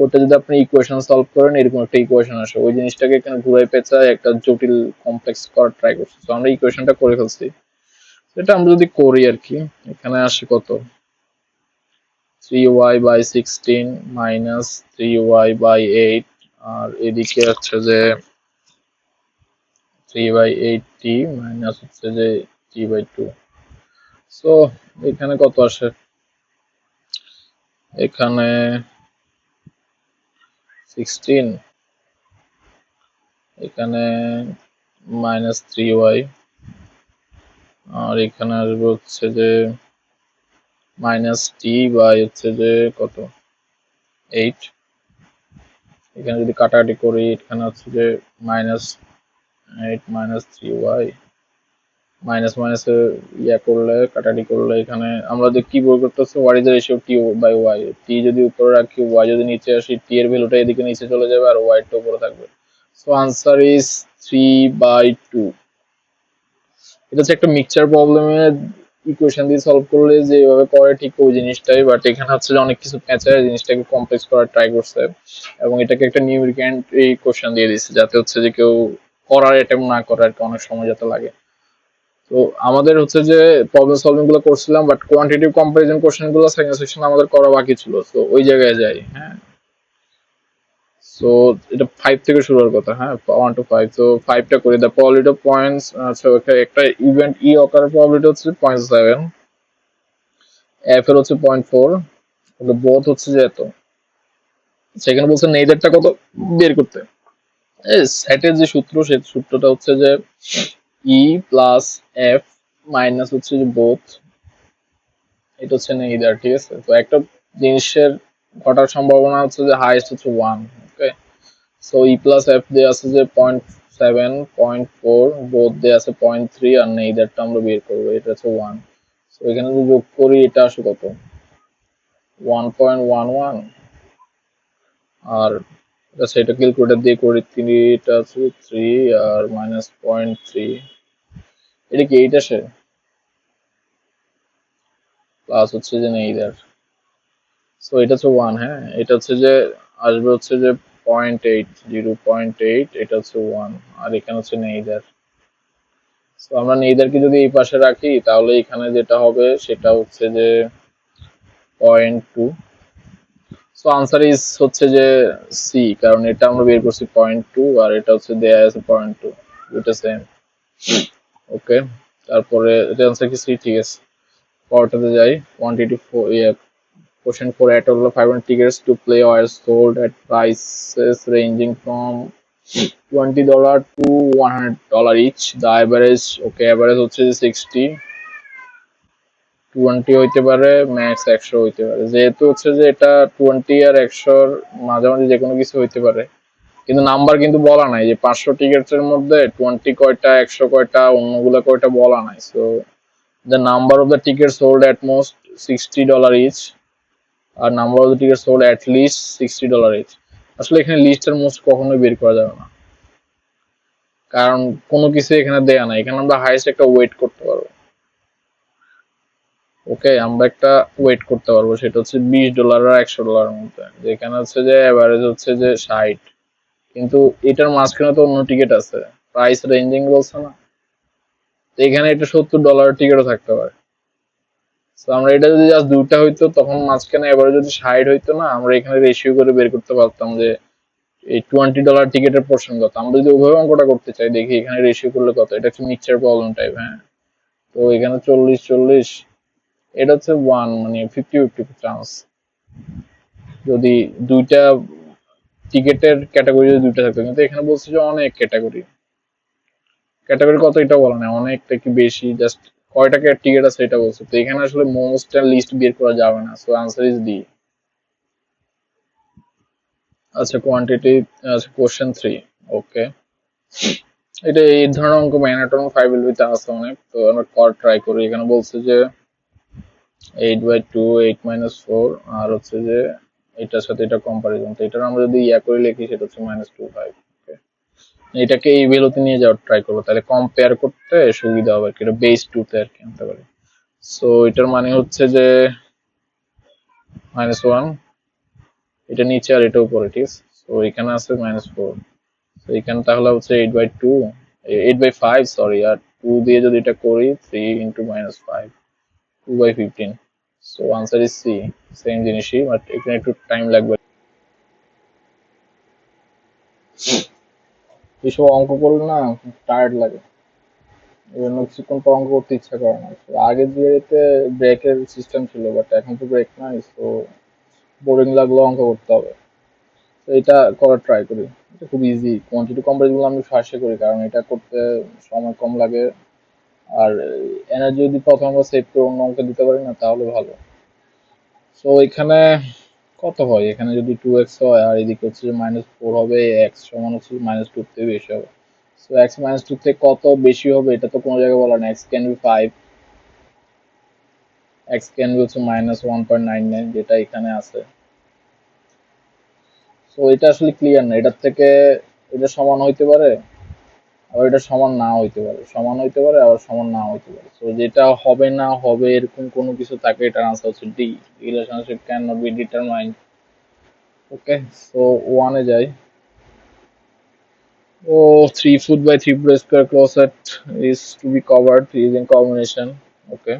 ওটা যদি আপনি ইকুয়েশন সলভ করেন, এরকম একটা ইকুয়েশন আসে, ওই জিনিসটাকে এখানে ঘুরাই পেঁচায় একটা জটিল কমপ্লেক্স করার ট্রাই করছি। তো আমরা ইকুয়েশনটা করে ফেলছি, এটা আমরা যদি করি আর কি, এখানে আসে কত, 3y/16 মাইনাস 3y/8, আর এদিকে হচ্ছে যে 3/8t মাইনাস হচ্ছে যে t/2। সো এখানে কত আসে, এখানে 16, এখানে -3y, আর এখানে আসবে হচ্ছে যে -t বাই হচ্ছে যে কত 8। এখানে যদি কাটাকাটি করি, এখানে হচ্ছে যে -8 -3y, মাইনাস মাইনাসে ইয়া করলে কাটাকাটি করলে, এখানে আমরা যে কি বই করতেছি, what is the ratio t by y, t যদি উপরে রাখি, ওয়াই যদি নিচে আসি, টি এর ভ্যালুটা এদিকে নিচে চলে যাবে আর ওয়াই টা উপরে থাকবে। So answer is 3/2। এটা হচ্ছে একটা মিক্সচার প্রবলেমের ইকুয়েশন দিয়ে সলভ করলে যেভাবে করে ঠিক ওই জিনিসটাই, বাট এখানে হচ্ছে যে অনেক কিছু পেঁচায় জিনিসটাকে কমপ্লেক্স করার ট্রাই করছে, এবং এটাকে একটা নিউমেরিক্যাল এই কোশ্চেন দিয়ে দিচ্ছে, যাতে হচ্ছে যে কেউ করার অ্যাটেম্প না করে আর কি, অনেক সময় যাতে লাগে। তো আমাদের হচ্ছে যে প্রবলেম সলভিং গুলো করছিলাম, বাট কোয়ান্টিটিভ কম্পারিজন কোশ্চেন গুলো সেকেন্ড সেকশন আমাদের করা বাকি ছিল, তো ওই জায়গায় যাই। হ্যাঁ, সো এটা 5 থেকে শুরু হওয়ার কথা। হ্যাঁ, 1 to 5, তো 5টা করি। দ্য প্রবাবিলিটি অফ পয়েন্টস, আচ্ছা একটা ইভেন্ট ই অকার প্রবাবিলিটি হচ্ছে 0.7, এফ এর হচ্ছে 0.4, ওকে বোথ হচ্ছে যে এত। সেখানে বলছে নেইদারটা কত বের করতে। সেটের যে সূত্র, সেই সূত্রটা হচ্ছে যে ই প্লাস এফ মাইনাস হচ্ছে যে বোথ, এটা হচ্ছে নেইদার। ঠিক আছে, তো একটা জিনিসের ঘটার সম্ভাবনা হচ্ছে যে হাইয়েস্ট হচ্ছে 1। ওকে, সো ই প্লাস এফ দিয়ে আছে যে 0.7, 0.4, বোথ দিয়ে আছে 0.3, আর নেইদারটা আমরা বের করবো, এটা হচ্ছে 1। সো এখানে যদি যোগ করি, এটা আসে কত, 1.11, আর সেটা ক্যালকুলেটর দিয়ে করি, 3, এটা আছে 3 আর মাইনাস 0.3, এটা কি 8 আসে, প্লাস হচ্ছে যে নেইদার। সো এটা হচ্ছে 1। হ্যাঁ, এটা হচ্ছে যে আসবে হচ্ছে যে 0.8, 0.8, এটা হচ্ছে 1, আর এখানে হচ্ছে নেইদার। সো আমরা নেইদারকে যদি এই পাশে রাখি, তাহলে এখানে যেটা হবে সেটা হচ্ছে যে 0.2। সো আনসার ইজ হচ্ছে যে সি, কারণ এটা আমরা বের করছি 0.2, আর এটা হচ্ছে দেয়া আছে 0.2, দুটো সেম। ওকে, তারপরে এটা আনসার কি সি। ঠিক আছে, পরটাতে যাই। Quantity question 4, at all 500 tickets to play are sold at prices ranging from $20 to $100 each. The average, okay, average হচ্ছে যে 60, 20 হইতে পারে, ম্যাক্স 100 হইতে পারে। যেহেতু হচ্ছে যে এটা 20 আর 100-র মাঝামাঝি যে কোনো কিছু হইতে পারে, কিন্তু নাম্বার কিন্তু বলা নাই যে 500 টিকেটসের মধ্যে 20 কয়টা, 100 কয়টা, অন্যগুলো কয়টা বলা নাই। So the number of the tickets sold at most $60 each, আর number of the ticket sold at least $60 each. আসলে এখানে লিস্টের মোস্ট কখনোই বের করা যাবে না, কারণ কোনো কিছু এখানে দেয়া নাই। এখানে আমরা হাইয়েস্ট একটা ওয়েট করতে পারবো। ওকে, আমরা একটা ওয়েট করতে পারবো, সেটা হচ্ছে $20 আর $100 মধ্যে, যেখানে হচ্ছে যে এভারেজ হচ্ছে যে 60, কিন্তু এটার মাঝখানে তো অন্য টিকিট আছে, প্রাইস রেঞ্জিং বলছে না, এখানে এটা $70 টিকিটও থাকতে পারে। আমরা এটা যদি জাস্ট দুইটা হইতো, তখন মাঝখানে এবারে যদি 60 হইতো না, আমরা এখানে রেশিও করে বের করতে পারতাম যে এই $20 টিকেটের পোর্শন কত। আমরা যদি ওইভাবে অঙ্কটা করতে চাই, দেখি এখানে রেশিও করলে কত। এটা হচ্ছে মিক্সচার প্রবলেম টাইপ, হ্যাঁ। তো এখানে 40-40, এটা হচ্ছে 1, মানে 50-50 চান্স। যদি দুইটা টিকেটের ক্যাটাগরি যদি দুইটা থাকতো, কিন্তু এখানে বলছে যে অনেক ক্যাটাগরি। ক্যাটাগরি কত এটা বলা নাই, অনেকটা কি বেশি, জাস্ট কয়টা টিকেট আছে এটা বলছে। তো এখানে আসলে মোস্ট লিস্ট বের করা যাবে না, সো আনসার ইজ ডি। আচ্ছা, কোয়ান্টিটি, আচ্ছা কোশ্চেন 3। ওকে, এটা এই ধরনের অঙ্ক ম্যানাটন 5LB তে আছে অনেক, তো আমরা ট্রাই করি। এখানে বলছে যে 8/2 8-4, আর হচ্ছে যে এটার সাথে এটা কম্পারিজন। তো এটার আমরা যদি করে লিখি, সেটা হচ্ছে -25। এটাকে এই ভ্যালুতে নিয়ে যাওয়ার ট্রাই করবো, তাহলে কম্পেয়ার করতে সুবিধা হবে আর কি। এটা বেস 2 তে আর কি আনতে পারি। সো এটার মানে হচ্ছে যে -1, এটা নিচে আর এটা উপরে, ঠিক আছে। তো এখানে আছে -4, তো এখানে তাহলে হচ্ছে 8/2 8/5, সরি, আর 2 দিয়ে যদি এটা করি, 3 × -5, 2/15। So answer is C. Same জিনিসই, বাট এখানে একটু টাইম লাগবে। এসব অঙ্ক করলে না টায়ার্ড লাগে, এই জন্য কিছুক্ষণ পর অঙ্ক করতে ইচ্ছা করে না। তো আগের যেতে ব্রেকের সিস্টেম ছিল, বাট এখন তো ব্রেক নাই, তো বোরিং লাগলেও অঙ্ক করতে হবে। তো এটা করার ট্রাই করি। এটা খুব ইজি। কোয়ান্টিটি কম্পারিজন গুলো আমি ফার্স্টে করি, কারণ এটা করতে সময় কম লাগে। আর এনার্জি যদি প্রথম আমরা সেভ করে অন্য অঙ্কে দিতে পারি না, তাহলে ভালো। সো এখানে কত হয়, এখানে যদি 2x হয় আর এদিকে হচ্ছে যে -4 হবে, x সমান হচ্ছে -2 থেকে বেশি হবে। সো x -2 থেকে কত বেশি হবে এটা তো কোনো জায়গায় বলা নেই। x can be 5, x can be হচ্ছে -1.99, যেটা এখানে আছে। সো এটা আসলে ক্লিয়ার না, এটার থেকে এটা সমান হইতে পারে, আবার এটা সমান না হইতে পারে, সমান হইতে পারে আবার সমান না হইতে পারে। সো যেটা হবে না হবে এরকম কোনো কিছু থাকে, এটার আনসার হচ্ছে D, relationship can not be determined. Okay, so 1 এ যাই। Oh, 3 foot by 3 foot square closet is to be covered using combination. Okay.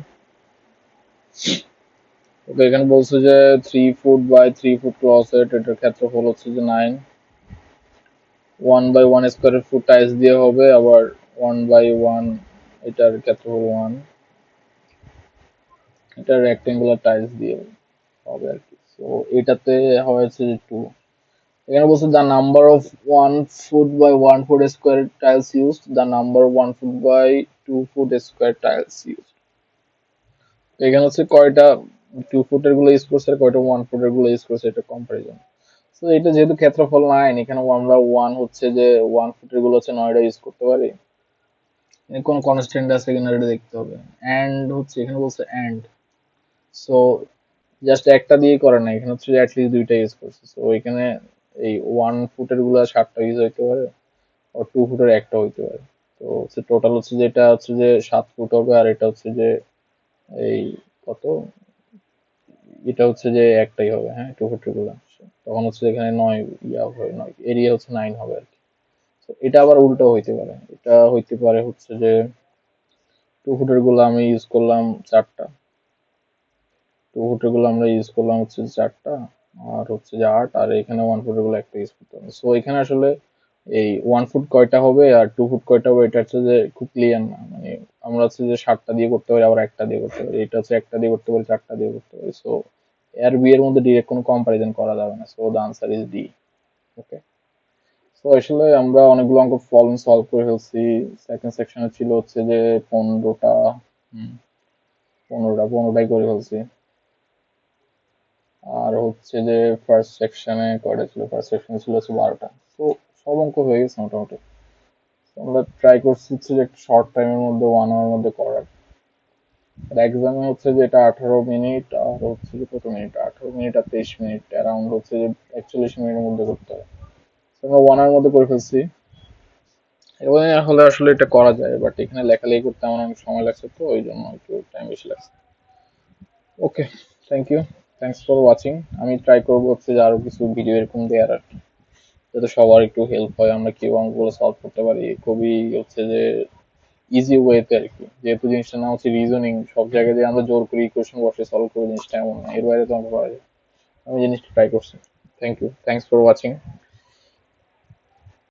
ওকে, এখানে বলছে যে 3 ফুট বাই 3 ফুট ক্লসেট, এটার ক্ষেত্রফল হচ্ছে যে 9। 1/1 স্কোয়ার ফুট টাইলস দিয়ে হবে, আবার 1/1 এটার ক্ষেত্রফল 1, এটা রেক্টেঙ্গুলার টাইলস দিয়ে হবে আর কি। তো এটাতে হয়েছে যে 2। এখানে বলছে the number of 1 foot by 1 foot square tiles used, the number 1 foot by 2 foot square tiles used. এখানে হচ্ছে কয়টা 2 ফুটের গুলো ইউজ করছে আর কয়টা 1 ফুটের গুলো ইউজ করছে, এটা কম্পারিজন। তো এটা যেহেতু ক্ষেত্রফল 9, এখানে আমরা 1 হচ্ছে যে 1 ফুটের গুলো হচ্ছে 9টা ইউজ করতে পারি। কোন কনস্ট্যান্ট আছে কিনা এটা দেখতে হবে। এন্ড হচ্ছে এখানে বলছে এন্ড, সো জাস্ট একটা দিয়ে করে না, এখানে হচ্ছে অ্যাটলিস্ট দুইটা ইউজ করছে। সো এখানে এই 1 ফুটের গুলো 7টা ইউজ হইতে পারে, আর 2 ফুটের একটা হইতে পারে। তো হচ্ছে টোটাল হচ্ছে যে এটা হচ্ছে যে 7 ফুট হবে, আর এটা হচ্ছে যে এই কত, এটা হচ্ছে যে একটাই হবে, হ্যাঁ, 2 ফুটের গুলো। তখন হচ্ছে এখানে 9 ইয়া হবে, 9 এরিয়া হচ্ছে 9 হবে আর কি। তো এটা আবার উল্টো হইতে পারে, এটা হইতে পারে হচ্ছে যে 2 ফুটের গুলো আমি ইউজ করলাম 4টা, 2 ফুটের গুলো আমরা ইউজ করলাম হচ্ছে 4টা, আর হচ্ছে যে 8, আর এখানে 1 ফুটের গুলো একটা ইউজ করতে হবে। সো এখানে আসলে এই 1 ফুট কয়টা হবে আর 2 ফুট কয়টা হবে, এটা হচ্ছে যে খুব ক্লিয়ার না। মানে আমরা হচ্ছে যে 7টা দিয়ে করতে পারি, আবার একটা দিয়ে করতে পারি, এটা হচ্ছে একটা দিয়ে করতে পারি, 4টা দিয়ে করতে পারি। সো এর বি এর মধ্যে ডিরেক্ট কোনো কম্পারিজন করা যাবে না। So the answer is D. Okay, so আসলে আমরা অনেকগুলো অঙ্ক প্রবলেম সলভ করে ফেলছি। সেকেন্ড সেকশনে ছিল হচ্ছে যে 15টা, 15টাই করে ফেলছি। আর হচ্ছে যে ফার্স্ট সেকশনে কয়টা ছিল, ফার্স্ট সেকশনে ছিল হচ্ছে 12টা। তো সব অঙ্ক হয়ে গেছে মোটামুটি। আমরা ট্রাই করছি হচ্ছে যে শর্ট টাইমের মধ্যে 1 আওয়ার মধ্যে করার। আর এক্সামে হচ্ছে যে এটা 18 মিনিট, আর হচ্ছে যে কত মিনিট, 18 মিনিট আর 23 মিনিট, অ্যারাউন্ড হচ্ছে যে 41 মিনিটের মধ্যে করতে হবে। আমরা 1 আওয়ার মধ্যে করে ফেলছি। এবং হলে আসলে এটা করা যায়, বাট এখানে লেখালেখি করতে আমার অনেক সময় লাগছে, তো ওই জন্য একটু টাইম বেশি লাগছে। Okay, thank you, thanks for watching. আমি ট্রাই করবো হচ্ছে যে আরো কিছু ভিডিও এরকম দেওয়ার আর কি, যাতে সবার একটু হেল্প হয়, আমরা কি অঙ্কগুলো সলভ করতে পারি খুবই হচ্ছে যে ইজি ওয়েতে আর কি। যেহেতু জিনিসটা না হচ্ছে রিজনিং, সব জায়গায় দিয়ে আমরা জোর করে ইকুয়েশন বসে সলভ করে জিনিসটা এমন না, এর বাইরে তো অঙ্ক করা যায়। আমি জিনিসটা ট্রাই করছি। Thank you, thanks for watching.